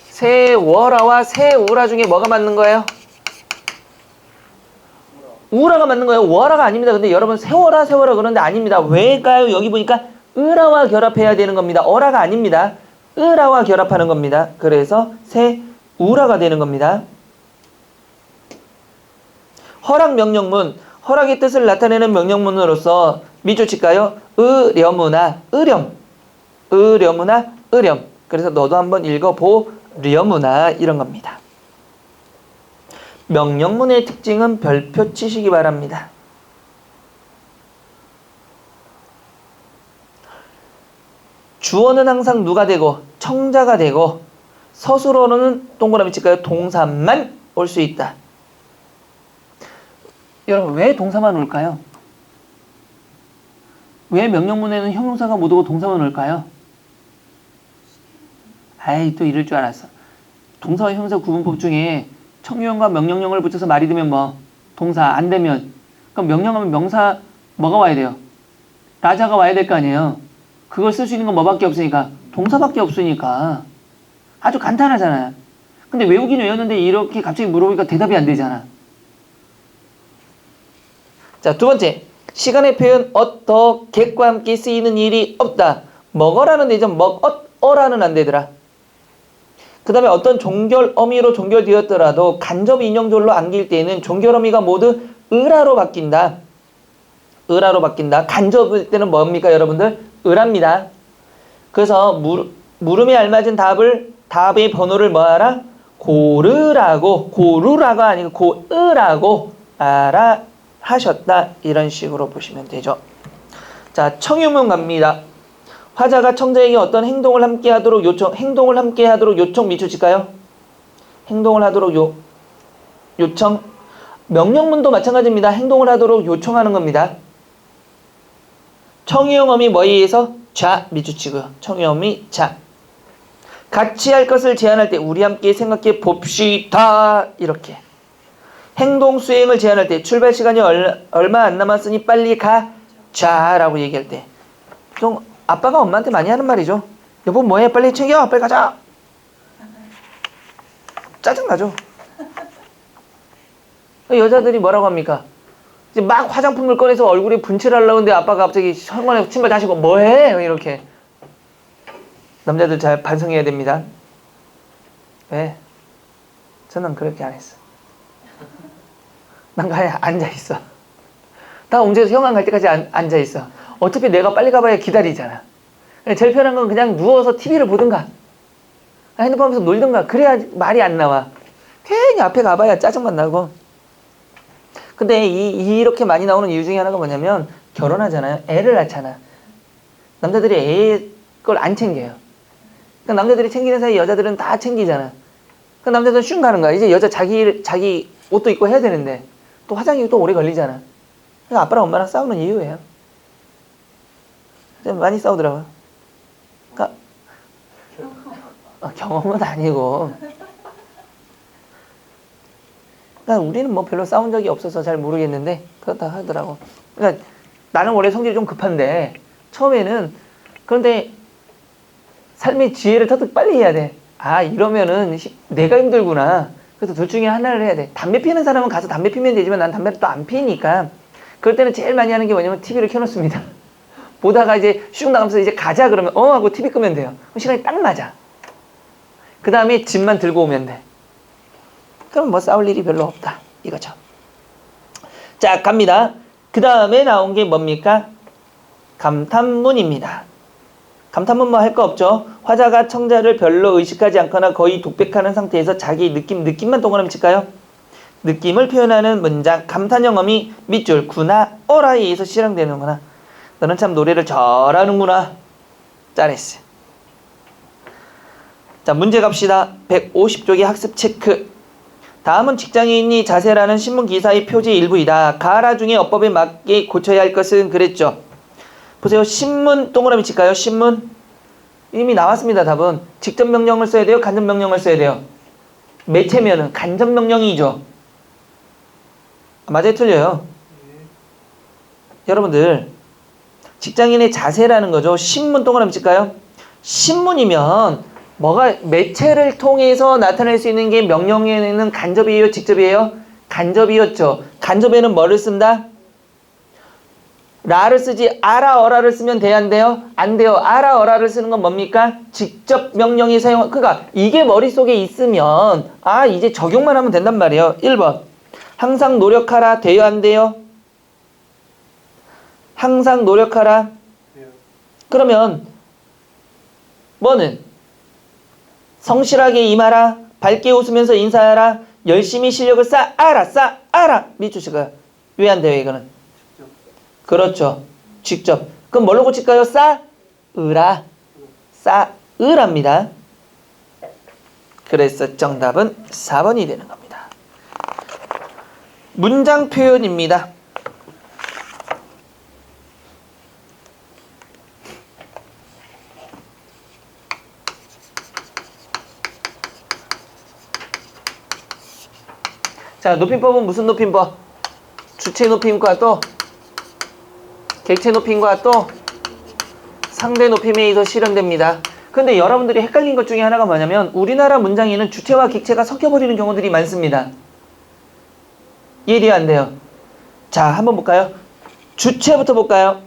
Speaker 1: 세월화와 세우라 중에 뭐가 맞는 거예요? 우라가 맞는 거예요. 월화가 아닙니다. 근데 여러분 세월화 그러는데 아닙니다. 왜일까요? 여기 보니까 을화와 결합해야 되는 겁니다. 어라가 아닙니다. 을화와 결합하는 겁니다. 그래서 세우라가 되는 겁니다. 허락 명령문, 허락의 뜻을 나타내는 명령문으로서 밑줄 칠까요? 으려무나 으렴, 으려무나 으렴. 그래서 너도 한번 읽어보려무나 이런 겁니다. 명령문의 특징은 별표 치시기 바랍니다. 주어는 항상 누가 되고 청자가 되고 서술어는 동그라미 칠까요? 동사만 올 수 있다. 여러분 왜 동사만 올까요? 왜 명령문에는 형용사가 못 오고 동사만 올까요? 아이 또 이럴 줄 알았어. 동사와 형용사 구분법 중에 청유형과 명령형을 붙여서 말이 되면 뭐 동사 안 되면 그럼 명령하면 명사 뭐가 와야 돼요? 라자가 와야 될 거 아니에요. 그걸 쓸 수 있는 건 뭐밖에 없으니까 동사밖에 없으니까 아주 간단하잖아요. 근데 외우긴 외웠는데 이렇게 갑자기 물어보니까 대답이 안 되잖아. 자, 두 번째. 시간의 표현 객과 함께 쓰이는 일이 없다. 먹어라는 되죠. 먹어라는 안 되더라. 그 다음에 어떤 종결 어미로 종결되었더라도 간접 인용절로 안길 때에는 종결 어미가 모두 을화로 바뀐다. 을화로 바뀐다. 간접일 때는 뭡니까 여러분들? 을합니다. 그래서 물음에 알맞은 답의 번호를 뭐하라? 고르라가 아니고 고으라고 알아 하셨다. 이런 식으로 보시면 되죠. 자, 청유문 갑니다. 화자가 청자에게 어떤 행동을 함께 하도록 요청 밑줄 칠까요? 행동을 하도록 요청. 명령문도 마찬가지입니다. 행동을 하도록 요청하는 겁니다. 청유형어미 뭐에 의해서? 자 밑줄 치고요. 청유형어미 자. 같이 할 것을 제안할 때 우리 함께 생각해 봅시다. 이렇게. 행동 수행을 제안할 때 출발 시간이 얼마 안 남았으니 빨리 가자라고 얘기할 때 좀 아빠가 엄마한테 많이 하는 말이죠. 여보 뭐해? 빨리 챙겨. 빨리 가자. 짜증나죠. 여자들이 뭐라고 합니까? 이제 막 화장품을 꺼내서 얼굴에 분칠하려고 하는데 아빠가 갑자기 현관에 신발 다시고 뭐해? 이렇게. 남자들 잘 반성해야 됩니다. 왜? 저는 그렇게 안 했어. 난 그냥 앉아있어. 나 움직여서 현관 갈 때까지 앉아있어. 어차피 내가 빨리 가봐야 기다리잖아. 제일 편한 건 그냥 누워서 TV를 보든가 핸드폰 하면서 놀든가. 그래야 말이 안 나와. 괜히 앞에 가봐야 짜증만 나고. 근데 이렇게 많이 나오는 이유 중에 하나가 뭐냐면 결혼하잖아요. 애를 낳잖아. 남자들이 애 걸 안 챙겨요. 그러니까 남자들이 챙기는 사이 여자들은 다 챙기잖아. 그러니까 남자들은 슝 가는 거야. 이제 여자 자기 옷도 입고 해야 되는데 또 화장이 또 오래 걸리잖아. 그러니까 아빠랑 엄마랑 싸우는 이유예요. 많이 싸우더라고요. 그러니까 경험은 아니고. 그러니까 우리는 뭐 별로 싸운 적이 없어서 잘 모르겠는데 그렇다 하더라고. 그러니까 나는 원래 성질이 좀 급한데 처음에는 그런데 삶의 지혜를 터득 빨리 해야 돼. 아 이러면은 내가 힘들구나. 그래서 둘 중에 하나를 해야 돼. 담배 피는 사람은 가서 담배 피면 되지만 난 담배를 또 안 피니까 그럴 때는 제일 많이 하는 게 뭐냐면 TV를 켜놓습니다. 보다가 이제 슉 나가면서 이제 가자 그러면 하고 TV 끄면 돼요. 그럼 시간이 딱 맞아. 그 다음에 짐만 들고 오면 돼. 그럼 뭐 싸울 일이 별로 없다. 이거죠. 자 갑니다. 그 다음에 나온 게 뭡니까? 감탄문입니다. 감탄문 뭐 할 거 없죠. 화자가 청자를 별로 의식하지 않거나 거의 독백하는 상태에서 자기 느낌만 동그라미 칠까요? 느낌을 표현하는 문장 감탄형 어미 밑줄 구나 어라에 의해서 실행되는구나. 너는 참 노래를 잘하는구나. 잘했어. 자, 문제 갑시다. 150쪽의 학습 체크. 다음은 직장인이 자세라는 신문 기사의 표지 일부이다. 가라 중에 어법에 맞게 고쳐야 할 것은 그랬죠. 보세요. 신문 동그라미 칠까요? 신문. 이미 나왔습니다. 답은. 직접 명령을 써야 돼요? 간접 명령을 써야 돼요? 매체면은 간접 명령이죠. 맞아요? 틀려요? 여러분들 직장인의 자세라는 거죠. 신문 동그라미 칠까요? 신문이면 뭐가 매체를 통해서 나타낼 수 있는 게 명령에는 간접이에요? 직접이에요? 간접이었죠. 간접에는 뭐를 쓴다? 라를 쓰지 아라 어라를 쓰면 돼야 안 돼요? 안 돼요. 아라 어라를 쓰는 건 뭡니까? 직접 명령이 사용. 그러니까 이게 머릿속에 있으면 이제 적용만 하면 된단 말이에요. 1번 항상 노력하라 돼요? 안 돼요? 항상 노력하라. 그러면 뭐는? 성실하게 임하라. 밝게 웃으면서 인사하라. 열심히 실력을 쌓아라. 밑줄치가 왜 안 돼요 이거는? 그렇죠. 직접. 그럼 뭘로 고칠까요? 쌓으랍니다. 그래서 정답은 4번이 되는 겁니다. 문장 표현입니다. 자, 높임법은 무슨 높임법? 주체 높임과 또 객체 높임과 또 상대 높임에 의해서 실현됩니다. 근데 여러분들이 헷갈린 것 중에 하나가 뭐냐면 우리나라 문장에는 주체와 객체가 섞여버리는 경우들이 많습니다. 이해돼요? 안 돼요? 자, 한번 볼까요? 주체부터 볼까요?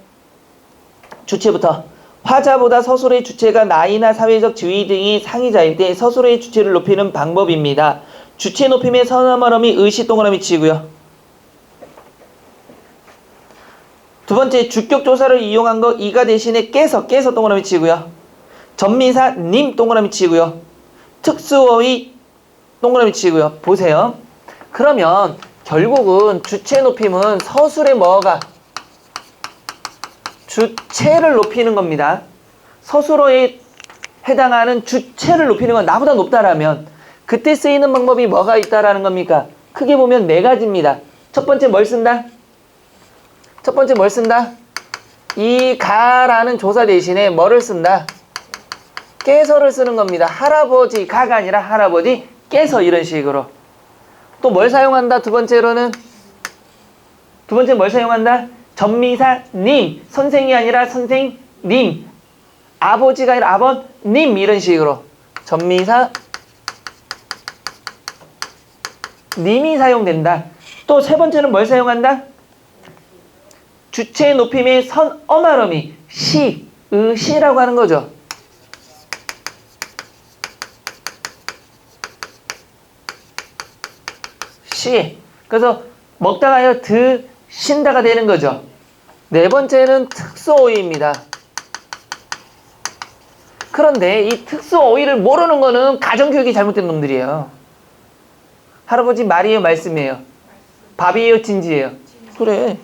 Speaker 1: 주체부터. 화자보다 서술의 주체가 나이나 사회적 지위 등이 상위자일 때 서술의 주체를 높이는 방법입니다. 주체 높임의 서너머럼이 의시 동그라미 치고요. 두 번째 주격 조사를 이용한 거 이가 대신에 깨서 동그라미 치고요. 전미사 님 동그라미 치고요. 특수어의 동그라미 치고요. 보세요. 그러면 결국은 주체 높임은 서술의 뭐가? 주체를 높이는 겁니다. 서술어에 해당하는 주체를 높이는 건 나보다 높다라면 그때 쓰이는 방법이 뭐가 있다라는 겁니까? 크게 보면 네 가지입니다. 첫 번째 뭘 쓴다? 이 가라는 조사 대신에 뭐를 쓴다? 깨서를 쓰는 겁니다. 할아버지 가가 아니라 할아버지 깨서 이런 식으로. 또 뭘 사용한다? 두 번째는 뭘 사용한다? 전미사 님. 선생이 아니라 선생님. 아버지가 아니라 아버님 이런 식으로. 전미사 님이 사용된다. 또 세 번째는 뭘 사용한다? 주체 높임의 선어말어미 시라고 하는 거죠. 시. 그래서 먹다가요 드신다가 되는 거죠. 네 번째는 특수어휘입니다. 그런데 이 특수어휘를 모르는 거는 가정교육이 잘못된 놈들이에요. 할아버지 말이에요 말씀이에요? 밥이에요 진지예요? 그래.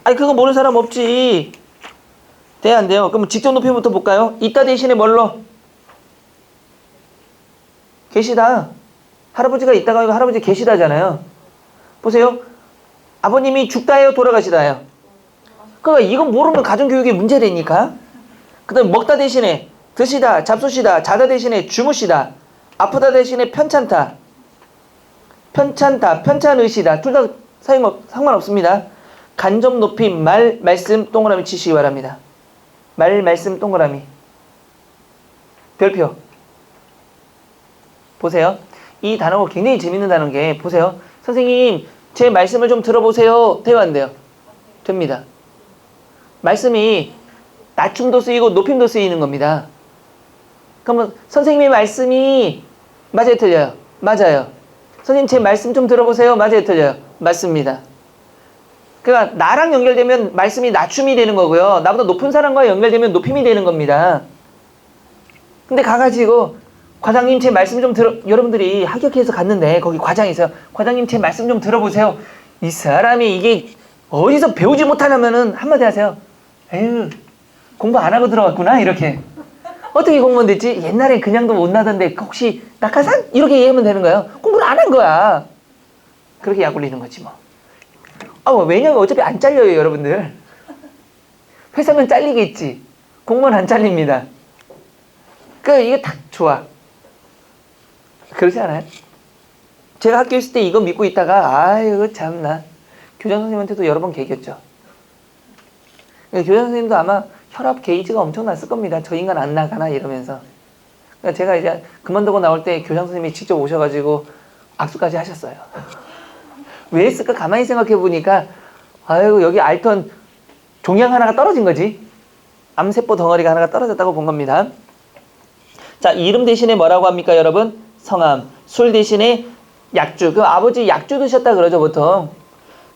Speaker 1: 아니 그거 모르는 사람 없지. 돼야 안 돼요? 그럼 직접 높임부터 볼까요? 있다 대신에 뭘로? 계시다. 할아버지가 있다가 아니고 할아버지 계시다잖아요. 보세요. 아버님이 죽다예요 돌아가시다예요? 그러니까 이건 모르면 가정교육에 문제되니까. 그 다음에 먹다 대신에 드시다 잡수시다 자다 대신에 주무시다 아프다 대신에 편찮다 편찮으시다 둘 다 상관없습니다. 간접 높임 말씀 동그라미 치시기 바랍니다. 말씀 동그라미 별표. 보세요. 이 단어가 굉장히 재밌는 단어인 게 보세요. 선생님 제 말씀을 좀 들어보세요. 돼요 안 돼요? 됩니다. 말씀이 낮춤도 쓰이고 높임도 쓰이는 겁니다. 그러면 선생님의 말씀이 맞아요 틀려요? 맞아요. 선생님 제 말씀 좀 들어보세요. 맞아요 틀려요? 맞습니다. 그러니까 나랑 연결되면 말씀이 낮춤이 되는 거고요. 나보다 높은 사람과 연결되면 높임이 되는 겁니다. 근데 가가지고 과장님 제 말씀 좀 여러분들이 합격해서 갔는데 거기 과장이 있어요. 과장님 제 말씀 좀 들어보세요. 이 사람이 이게 어디서 배우지 못하냐면은 한마디 하세요. 에휴, 공부 안 하고 들어왔구나 이렇게. 어떻게 공무원 됐지? 옛날엔 그냥도 못 나던데 혹시 낙하산? 이렇게 얘기하면 되는 거예요. 공부를 안 한 거야. 그렇게 약 올리는 거지 뭐. 왜냐면 어차피 안 잘려요 여러분들. 회사면 잘리겠지. 공무원 안 잘립니다. 그러니까 이게 딱 좋아. 그렇지 않아요? 제가 학교 있을 때 이거 믿고 있다가 아유 참나 교장 선생님한테도 여러 번 개겼죠. 교장 선생님도 아마 혈압 게이지가 엄청났을 겁니다. 저 인간 안 나가나 이러면서. 그러니까 제가 이제 그만두고 나올 때 교장 선생님이 직접 오셔가지고 악수까지 하셨어요. 왜 했을까 가만히 생각해 보니까 아유 여기 알던 종양 하나가 떨어진 거지. 암세포 덩어리가 하나가 떨어졌다고 본 겁니다. 자, 이름 대신에 뭐라고 합니까 여러분? 성함. 술 대신에 약주. 그 아버지 약주 드셨다 그러죠 보통.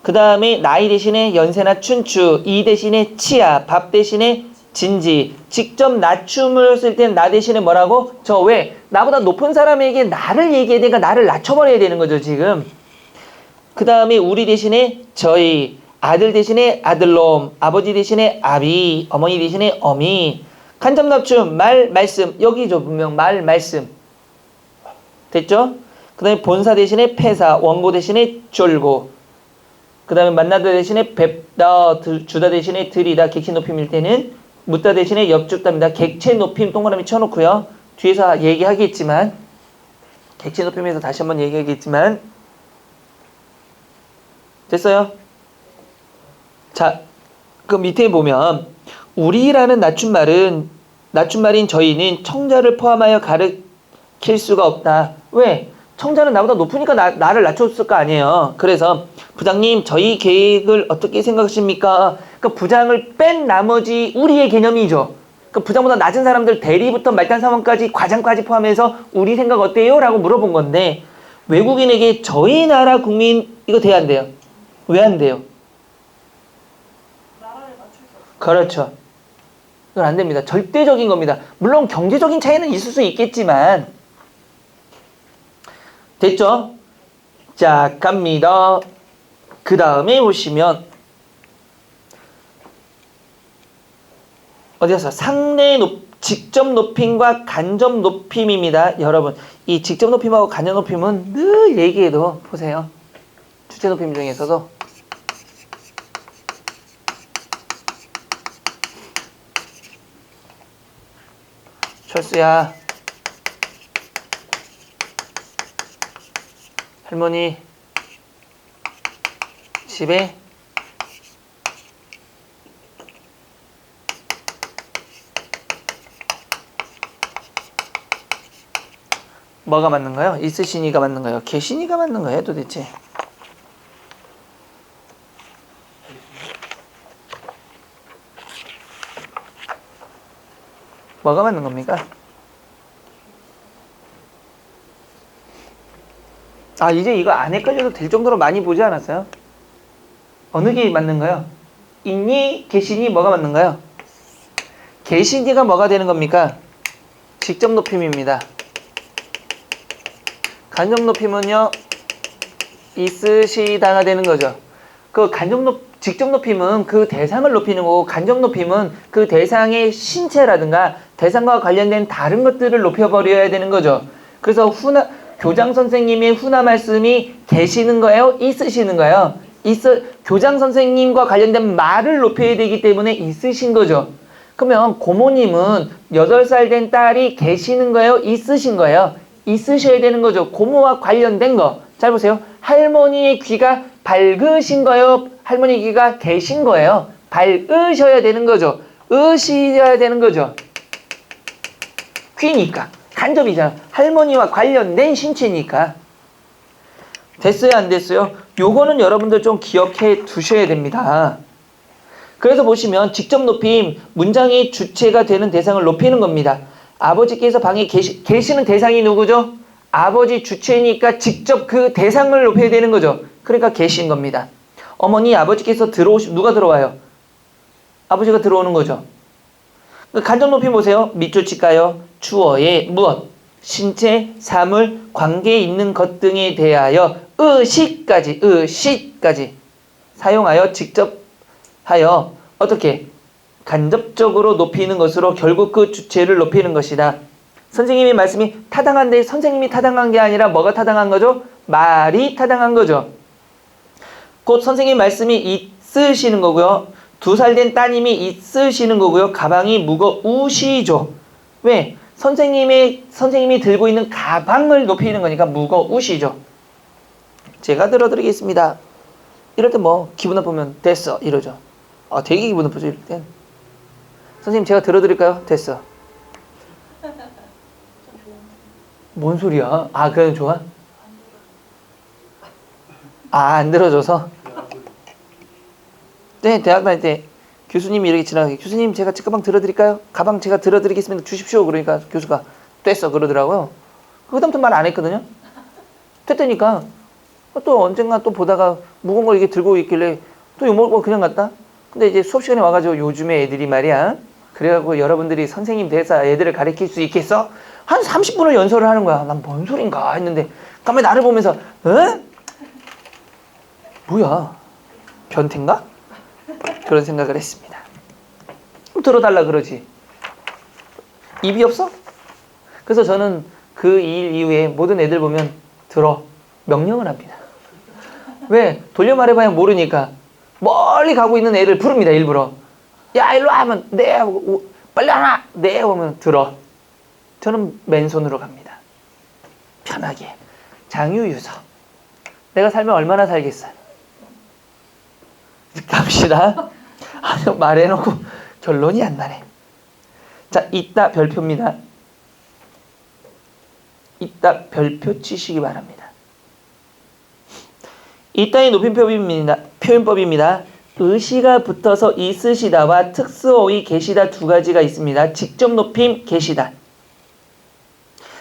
Speaker 1: 그 다음에 나이 대신에 연세나 춘추. 이 대신에 치아. 밥 대신에 진지. 직접 낮춤을 쓸 때는 나 대신에 뭐라고? 저 왜? 나보다 높은 사람에게 나를 얘기해야 되니까 나를 낮춰버려야 되는 거죠 지금. 그 다음에 우리 대신에 저희. 아들 대신에 아들놈. 아버지 대신에 아비. 어머니 대신에 어미. 간접납춤, 말, 말씀. 여기죠 분명 말, 말씀. 됐죠? 그 다음에 본사 대신에 폐사. 원고 대신에 졸고. 그 다음에 만나다 대신에 뵙다. 주다 대신에 들이다. 객시 높임일 때는 묻다 대신에 역죽답니다. 객체 높임 동그라미 쳐놓고요. 뒤에서 얘기하겠지만 객체 높임에서 다시 한번 얘기하겠지만 됐어요? 자, 그 밑에 보면 우리라는 낮춤말인 저희는 청자를 포함하여 가르칠 수가 없다. 왜? 청자는 나보다 높으니까 나를 낮췄을 거 아니에요. 그래서 부장님 저희 계획을 어떻게 생각하십니까? 그러니까 부장을 뺀 나머지 우리의 개념이죠. 그러니까 부장보다 낮은 사람들 대리부터 말단 사원까지 과장까지 포함해서 우리 생각 어때요? 라고 물어본 건데 외국인에게 저희 나라 국민 이거 돼야 안 돼요? 왜 안 돼요? 그렇죠. 이건 안 됩니다. 절대적인 겁니다. 물론 경제적인 차이는 있을 수 있겠지만 됐죠? 자, 갑니다. 그 다음에 보시면 어디 갔어? 직접 높임과 간접 높임입니다. 여러분, 이 직접 높임하고 간접 높임은 늘 얘기해도 보세요. 주체 높임 중에서도 철수야, 할머니 집에 뭐가 맞는 거예요? 있으시니가 맞는 거예요? 계시니가 맞는 거예요 도대체? 뭐가 맞는 겁니까? 아, 이제 이거 안 헷갈려도 될 정도로 많이 보지 않았어요? 어느 게 맞는가요? 있니? 계시니? 뭐가 맞는가요? 계시니가 뭐가 되는 겁니까? 직접 높임입니다. 간접 높임은요, 있으시다가 되는 거죠. 그 직접 높임은 그 대상을 높이는 거고, 간접 높임은 그 대상의 신체라든가 대상과 관련된 다른 것들을 높여버려야 되는 거죠. 그래서 교장 선생님의 훈화 말씀이 계시는 거예요? 있으시는 거예요? 교장 선생님과 관련된 말을 높여야 되기 때문에 있으신 거죠. 그러면 고모님은 8살 된 딸이 계시는 거예요? 있으신 거예요? 있으셔야 되는 거죠. 고모와 관련된 거. 잘 보세요. 할머니의 귀가 밝으신 거예요? 할머니 귀가 계신 거예요? 밝으셔야 되는 거죠. 으셔야 되는 거죠. 귀니까. 간접이잖아. 할머니와 관련된 신체니까. 됐어요? 안 됐어요? 요거는 여러분들 좀 기억해 두셔야 됩니다. 그래서 보시면 직접 높임, 문장의 주체가 되는 대상을 높이는 겁니다. 아버지께서 방에 계시는 대상이 누구죠? 아버지 주체니까 직접 그 대상을 높여야 되는 거죠. 그러니까 계신 겁니다. 어머니, 아버지께서 누가 들어와요? 아버지가 들어오는 거죠. 간접 높임 보세요. 밑줄 칠까요? 주어의 무엇? 신체, 사물, 관계에 있는 것 등에 대하여 의식까지 사용하여 직접 하여 어떻게 간접적으로 높이는 것으로 결국 그 주체를 높이는 것이다. 선생님의 말씀이 타당한데 선생님이 타당한 게 아니라 뭐가 타당한 거죠? 말이 타당한 거죠. 곧 선생님 말씀이 있으시는 거고요. 2살 된 따님이 있으시는 거고요. 가방이 무거우시죠. 왜? 선생님이 들고 있는 가방을 높이는 거니까 무거우시죠. 제가 들어드리겠습니다. 이럴 때 뭐 기분 나쁘면 됐어 이러죠. 되게 기분 나쁘죠 이럴 땐. 선생님 제가 들어드릴까요? 됐어. 뭔 소리야? 그래 좋아? 안 들어줘서? 네, 대학 다닐 때 교수님이 이렇게 지나가게 교수님 제가 책가방 들어드릴까요? 가방 제가 들어드리겠습니다. 주십시오. 그러니까 교수가 됐어 그러더라고요. 그다음부터 말 안 했거든요. 됐다니까 또 언젠가 또 보다가 무거운 걸 이렇게 들고 있길래 또 욕먹고 그냥 갔다. 근데 이제 수업 시간에 와가지고 요즘에 애들이 말이야. 그래갖고 여러분들이 선생님 돼서 애들을 가르칠 수 있겠어? 한 30분을 연설을 하는 거야. 난 뭔 소린가 했는데 가만히 나를 보면서 뭐야? 변태인가? 그런 생각을 했습니다. 들어달라 그러지. 입이 없어? 그래서 저는 그 일 이후에 모든 애들 보면 들어 명령을 합니다. 왜? 돌려 말해봐야 모르니까 멀리 가고 있는 애를 부릅니다. 일부러. 야 일로 와 하면 네 하고 빨리 하나 네 하면 들어. 저는 맨손으로 갑니다. 편하게. 장유유서. 내가 살면 얼마나 살겠어요. 갑시다. 말해놓고 결론이 안 나네. 자, 이따 별표입니다. 이따 별표 치시기 바랍니다. 이따의 표현법입니다. 의시가 붙어서 있으시다와 특수어의 계시다 두 가지가 있습니다. 직접 높임, 계시다.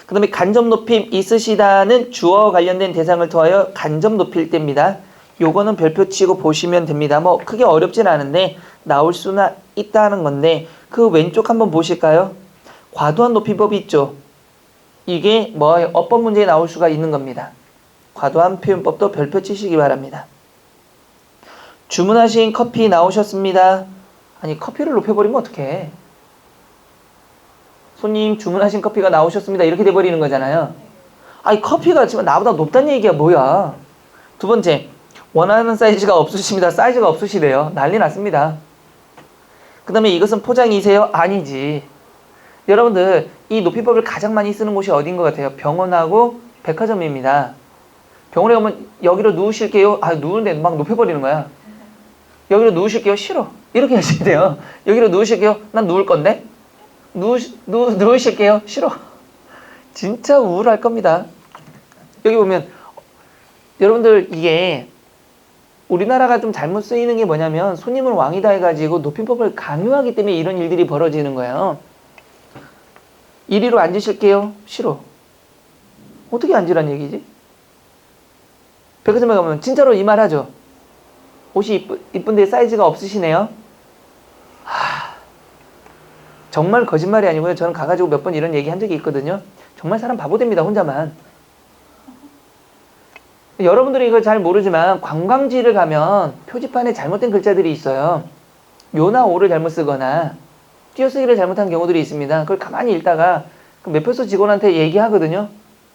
Speaker 1: 그 다음에 간접 높임, 있으시다는 주어와 관련된 대상을 통하여 간접 높일 때입니다. 요거는 별표 치고 보시면 됩니다. 뭐 크게 어렵진 않은데 나올 수나 있다는 건데 그 왼쪽 한번 보실까요? 과도한 높임법이 있죠. 이게 뭐 어법 문제에 나올 수가 있는 겁니다. 과도한 표현법도 별표 치시기 바랍니다. 주문하신 커피 나오셨습니다. 아니 커피를 높여버리면 어떡해. 손님 주문하신 커피가 나오셨습니다. 이렇게 돼버리는 거잖아요. 아니 커피가 지금 나보다 높다는 얘기가 뭐야. 두 번째, 원하는 사이즈가 없으십니다. 사이즈가 없으시대요. 난리 났습니다. 그 다음에 이것은 포장이세요? 아니지. 여러분들 이 높이법을 가장 많이 쓰는 곳이 어딘 것 같아요? 병원하고 백화점입니다. 병원에 가면 여기로 누우실게요. 누우는데 막 높여버리는 거야. 여기로 누우실게요. 싫어. 이렇게 하셔야 돼요. 여기로 누우실게요. 난 누울 건데. 누우실게요. 싫어. 진짜 우울할 겁니다. 여기 보면 여러분들 이게 우리나라가 좀 잘못 쓰이는 게 뭐냐면 손님을 왕이다 해가지고 높임법을 강요하기 때문에 이런 일들이 벌어지는 거예요. 이리로 앉으실게요. 싫어. 어떻게 앉으란 얘기지? 백화점에 가면 진짜로 이 말 하죠. 옷이 이쁜데 사이즈가 없으시네요. 정말 거짓말이 아니고요. 저는 가가지고 몇 번 이런 얘기 한 적이 있거든요. 정말 사람 바보 됩니다. 혼자만. 여러분들이 이걸 잘 모르지만 관광지를 가면 표지판에 잘못된 글자들이 있어요. 요나 오를 잘못 쓰거나 띄어쓰기를 잘못한 경우들이 있습니다. 그걸 가만히 읽다가 그 매표소 직원한테 얘기하거든요.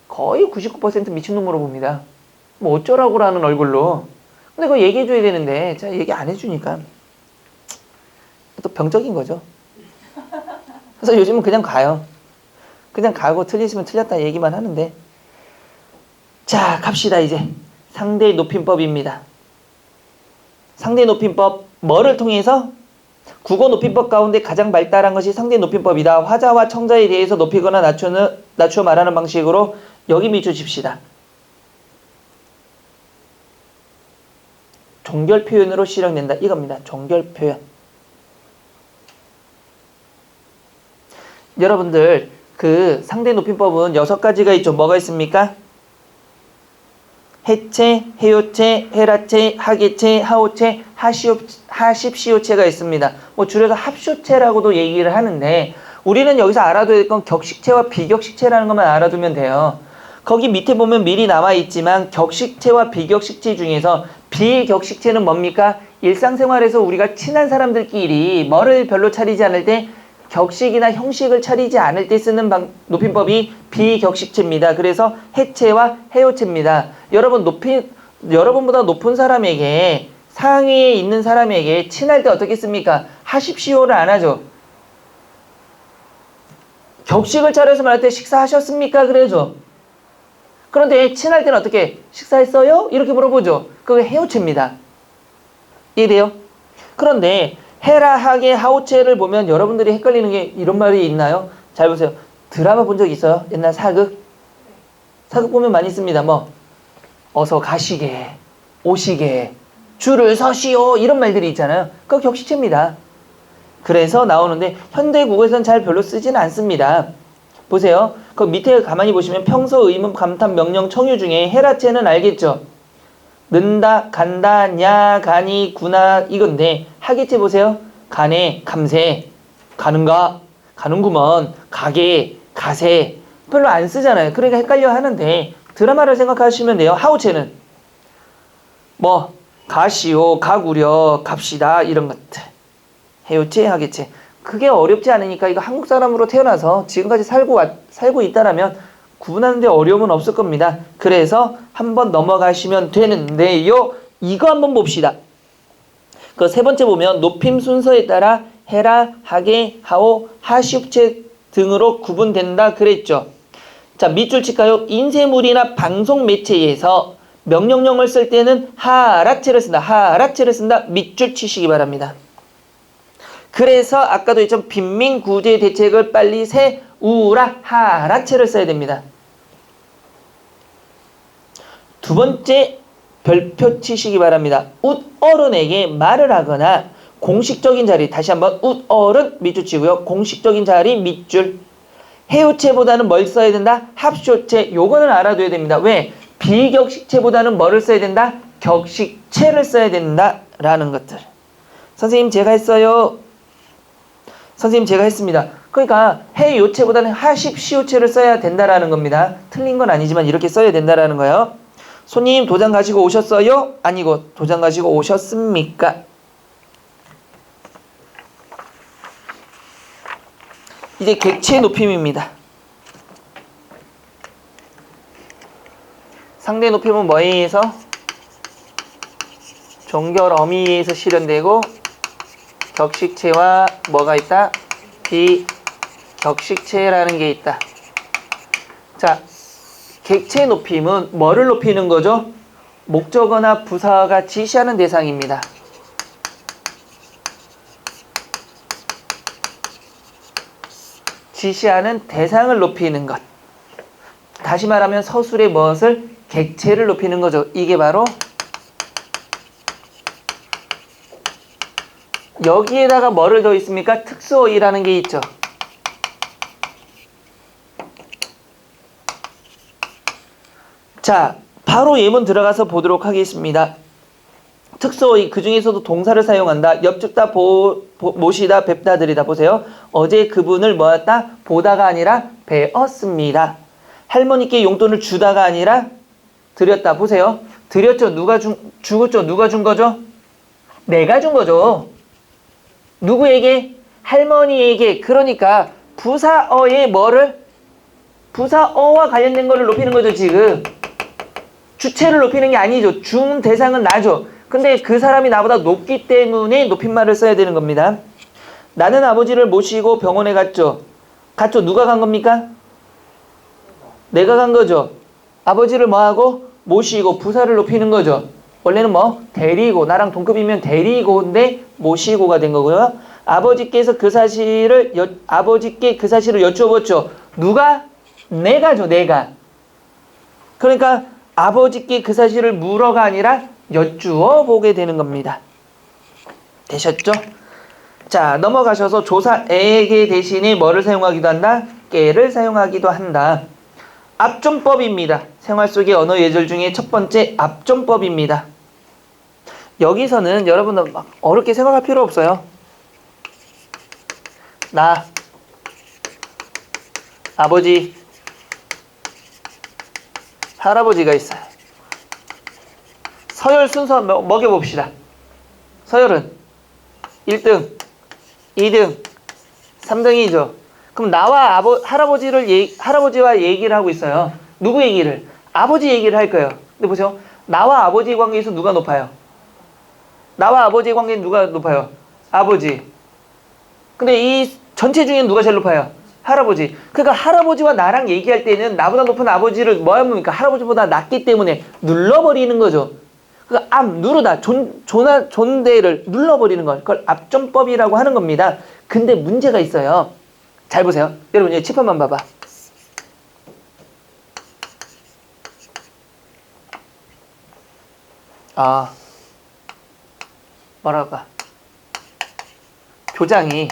Speaker 1: 거의 99% 미친놈으로 봅니다. 뭐 어쩌라고라는 얼굴로. 근데 그거 얘기해줘야 되는데 제가 얘기 안 해주니까 또 병적인 거죠. 그래서 요즘은 그냥 가요. 그냥 가고 틀리시면 틀렸다 얘기만 하는데. 자, 갑시다 이제. 상대 높임법입니다. 상대 높임법 뭐를 통해서? 국어 높임법 가운데 가장 발달한 것이 상대 높임법이다. 화자와 청자에 대해서 높이거나 낮추어 말하는 방식으로 여기 미쳐줍시다. 종결 표현으로 실현된다. 이겁니다. 종결 표현. 여러분들 그 상대 높임법은 6가지가 있죠. 뭐가 있습니까? 해체, 해요체, 해라체, 하계체, 하오체, 하십시오체가 있습니다. 뭐 줄여서 합쇼체라고도 얘기를 하는데 우리는 여기서 알아둬야 될 건 격식체와 비격식체라는 것만 알아두면 돼요. 거기 밑에 보면 미리 나와 있지만 격식체와 비격식체 중에서 비격식체는 뭡니까? 일상생활에서 우리가 친한 사람들끼리 뭐를 별로 차리지 않을 때 격식이나 형식을 차리지 않을 때 쓰는 높임법이 비격식체입니다. 그래서 해체와 해요체입니다. 여러분보다 높은 사람에게 상위에 있는 사람에게 친할 때 어떻게 씁니까? 하십시오를 안 하죠. 격식을 차려서 말할 때 식사하셨습니까? 그래야죠. 그런데 친할 때는 어떻게? 식사했어요? 이렇게 물어보죠. 그게 해요체입니다. 이해돼요? 그런데 해라, 하게, 하오체를 보면 여러분들이 헷갈리는 게 이런 말이 있나요? 잘 보세요. 드라마 본 적 있어요? 옛날 사극? 사극 보면 많이 씁니다. 뭐 어서 가시게, 오시게, 줄을 서시오 이런 말들이 있잖아요. 그거 격식체입니다. 그래서 나오는데 현대국어에서는 잘 별로 쓰지는 않습니다. 보세요. 그 밑에 가만히 보시면 평소, 의문, 감탄, 명령, 청유 중에 해라체는 알겠죠? 는다, 간다, 냐, 가니, 구나 이건데 하기체 보세요. 가네, 감세, 가는가, 가는구먼, 가게, 가세 별로 안 쓰잖아요. 그러니까 헷갈려 하는데 드라마를 생각하시면 돼요. 하오체는 뭐 가시오, 가구려, 갑시다 이런 것들. 해요체, 하기체. 그게 어렵지 않으니까 이거 한국 사람으로 태어나서 지금까지 살고 있다라면 구분하는데 어려움은 없을 겁니다. 그래서 한번 넘어가시면 되는데요. 이거 한번 봅시다. 그 세 번째 보면 높임 순서에 따라 해라, 하게, 하오, 하시업체 등으로 구분된다 그랬죠. 자, 밑줄 칠까요? 인쇄물이나 방송 매체에서 명령형을 쓸 때는 하라체를 쓴다. 하라체를 쓴다. 밑줄 치시기 바랍니다. 그래서 아까도 했죠. 빈민 구제 대책을 빨리 세우라. 하라체를 써야 됩니다. 두 번째 별표 치시기 바랍니다. 웃어른에게 말을 하거나 공식적인 자리, 다시 한번 웃어른 밑줄 치고요. 공식적인 자리 밑줄. 해요체보다는 뭘 써야 된다? 합쇼체. 요거는 알아둬야 됩니다. 왜? 비격식체보다는 뭐를 써야 된다? 격식체를 써야 된다라는 것들. 선생님 제가 했어요. 선생님 제가 했습니다. 그러니까 해요체보다는 하십시오체를 써야 된다라는 겁니다. 틀린 건 아니지만 이렇게 써야 된다라는 거예요. 손님 도장 가지고 오셨어요? 아니고 도장 가지고 오셨습니까? 이제 객체 높임입니다. 상대 높임은 뭐에 의해서? 종결 어미에 의해서 실현되고 격식체와 뭐가 있다? 비격식체라는 게 있다. 자, 객체 높임은 뭐를 높이는 거죠? 목적어나 부사가 지시하는 대상입니다. 지시하는 대상을 높이는 것. 다시 말하면 서술의 무엇을? 객체를 높이는 거죠. 이게 바로 여기에다가 뭐를 더 있습니까? 특수어이라는 게 있죠. 자, 바로 예문 들어가서 보도록 하겠습니다. 특수어이 그 중에서도 동사를 사용한다. 엽죽다, 모시다, 뵙다, 드리다. 보세요. 어제 그분을 뭐였다? 보다가 아니라 배웠습니다. 할머니께 용돈을 주다가 아니라 드렸다. 보세요. 드렸죠. 누가 주었죠. 누가 준 거죠? 내가 준 거죠. 누구에게? 할머니에게. 그러니까 부사어의 뭐를? 부사어와 관련된 거를 높이는 거죠. 지금 주체를 높이는 게 아니죠. 준 대상은 나죠. 근데 그 사람이 나보다 높기 때문에 높임말을 써야 되는 겁니다. 나는 아버지를 모시고 병원에 갔죠. 갔죠. 누가 간 겁니까? 내가 간 거죠. 아버지를 뭐하고? 모시고 부사를 높이는 거죠. 원래는 뭐? 데리고. 나랑 동급이면 데리고인데 모시고가 된 거고요. 아버지께 그 사실을 여쭈어봤죠. 누가? 내가죠. 내가. 그러니까 아버지께 그 사실을 물어가 아니라 여쭈어 보게 되는 겁니다. 되셨죠? 자, 넘어가셔서 조사에게 대신에 뭐를 사용하기도 한다? 깨를 사용하기도 한다. 압존법입니다. 생활 속의 언어 예절 중에 첫 번째 압존법입니다. 여기서는 여러분들 막 어렵게 생각할 필요 없어요. 나 아버지, 할아버지가 있어요. 서열 순서 먹여봅시다. 서열은 1등, 2등, 3등이죠. 그럼 나와 할아버지와 얘기를 하고 있어요. 누구 얘기를? 아버지 얘기를 할 거예요. 근데 보세요. 나와 아버지 관계에서 누가 높아요? 나와 아버지의 관계는 누가 높아요? 아버지. 근데 이 전체 중에 누가 제일 높아요? 할아버지. 그러니까 할아버지와 나랑 얘기할 때는 나보다 높은 아버지를 뭐 합니까? 할아버지보다 낮기 때문에 눌러버리는 거죠. 그러니까 앞 누르다. 존대를 눌러버리는 걸. 그걸 압존법이라고 하는 겁니다. 근데 문제가 있어요. 잘 보세요. 여러분 여기 칠판만 봐봐. 뭐랄까. 교장이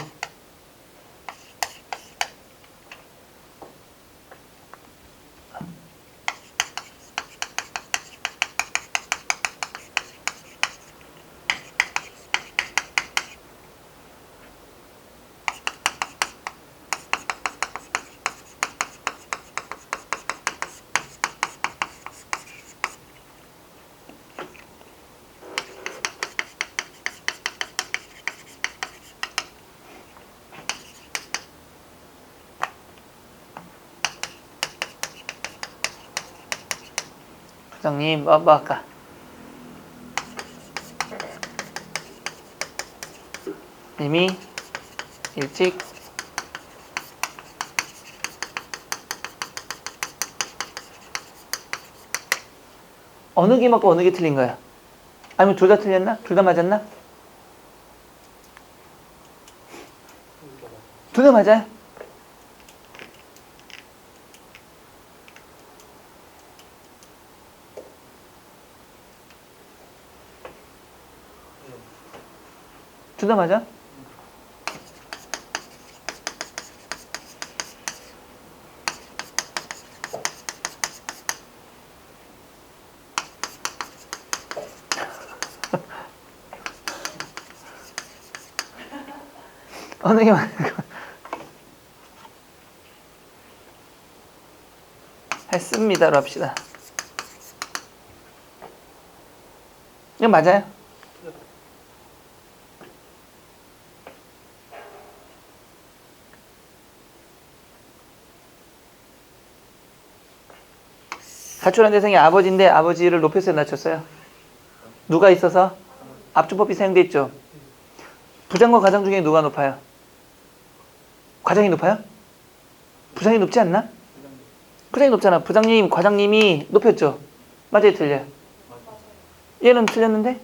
Speaker 1: 부장님 뭐 할까? 님이 일찍 어느 게 맞고 어느 게 틀린 거야? 아니면 둘 다 틀렸나? 둘 다 맞았나? 둘 다 맞아요? 둘 다 맞아? 어느 게 맞는 거? 했습니다로 합시다. 이거 맞아요? 가출한 대상이 아버지인데 아버지를 높였어요, 낮췄어요? 누가 있어서? 압축법이 사용됐죠. 부장과 과장 중에 누가 높아요? 과장이 높아요? 부장이 높지 않나? 부장이 높잖아. 부장님, 과장님이 높였죠. 맞아요, 틀려요? 얘는 틀렸는데?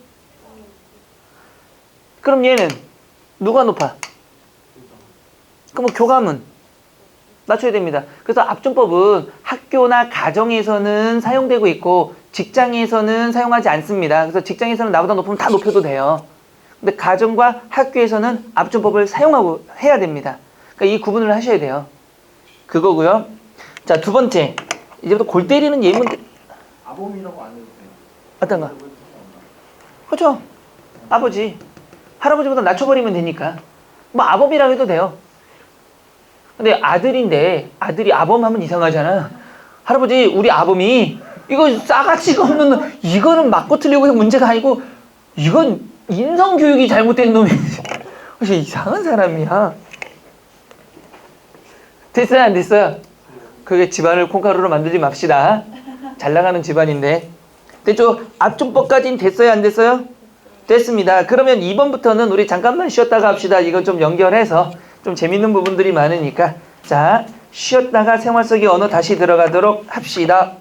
Speaker 1: 그럼 얘는 누가 높아? 그럼 교감은 낮춰야 됩니다. 그래서 압존법은 학교나 가정에서는 사용되고 있고 직장에서는 사용하지 않습니다. 그래서 직장에서는 나보다 높으면 다 높여도 돼요. 근데 가정과 학교에서는 압존법을 사용하고 해야 됩니다. 그러니까 이 구분을 하셔야 돼요. 그거고요. 자, 두 번째. 이제부터 골 때리는 예문.
Speaker 2: 아범이라고 안 해도 돼요.
Speaker 1: 어떤가? 그렇죠. 아버지. 할아버지보다 낮춰버리면 되니까. 뭐 아범이라고 해도 돼요. 근데 아들인데 아들이 아범하면 이상하잖아. 할아버지 우리 아범이 이거 싸가지가 없는 이거는 맞고 틀리고 문제가 아니고 이건 인성교육이 잘못된 놈이 이상한 사람이야. 됐어요 안 됐어요? 그게 집안을 콩가루로 만들지 맙시다. 잘 나가는 집안인데. 됐죠? 압존법까지는 됐어요 안 됐어요? 됐습니다. 그러면 2번부터는 우리 잠깐만 쉬었다가 합시다. 이건 좀 연결해서 좀 재밌는 부분들이 많으니까. 자, 쉬었다가 생활 속의 언어 다시 들어가도록 합시다.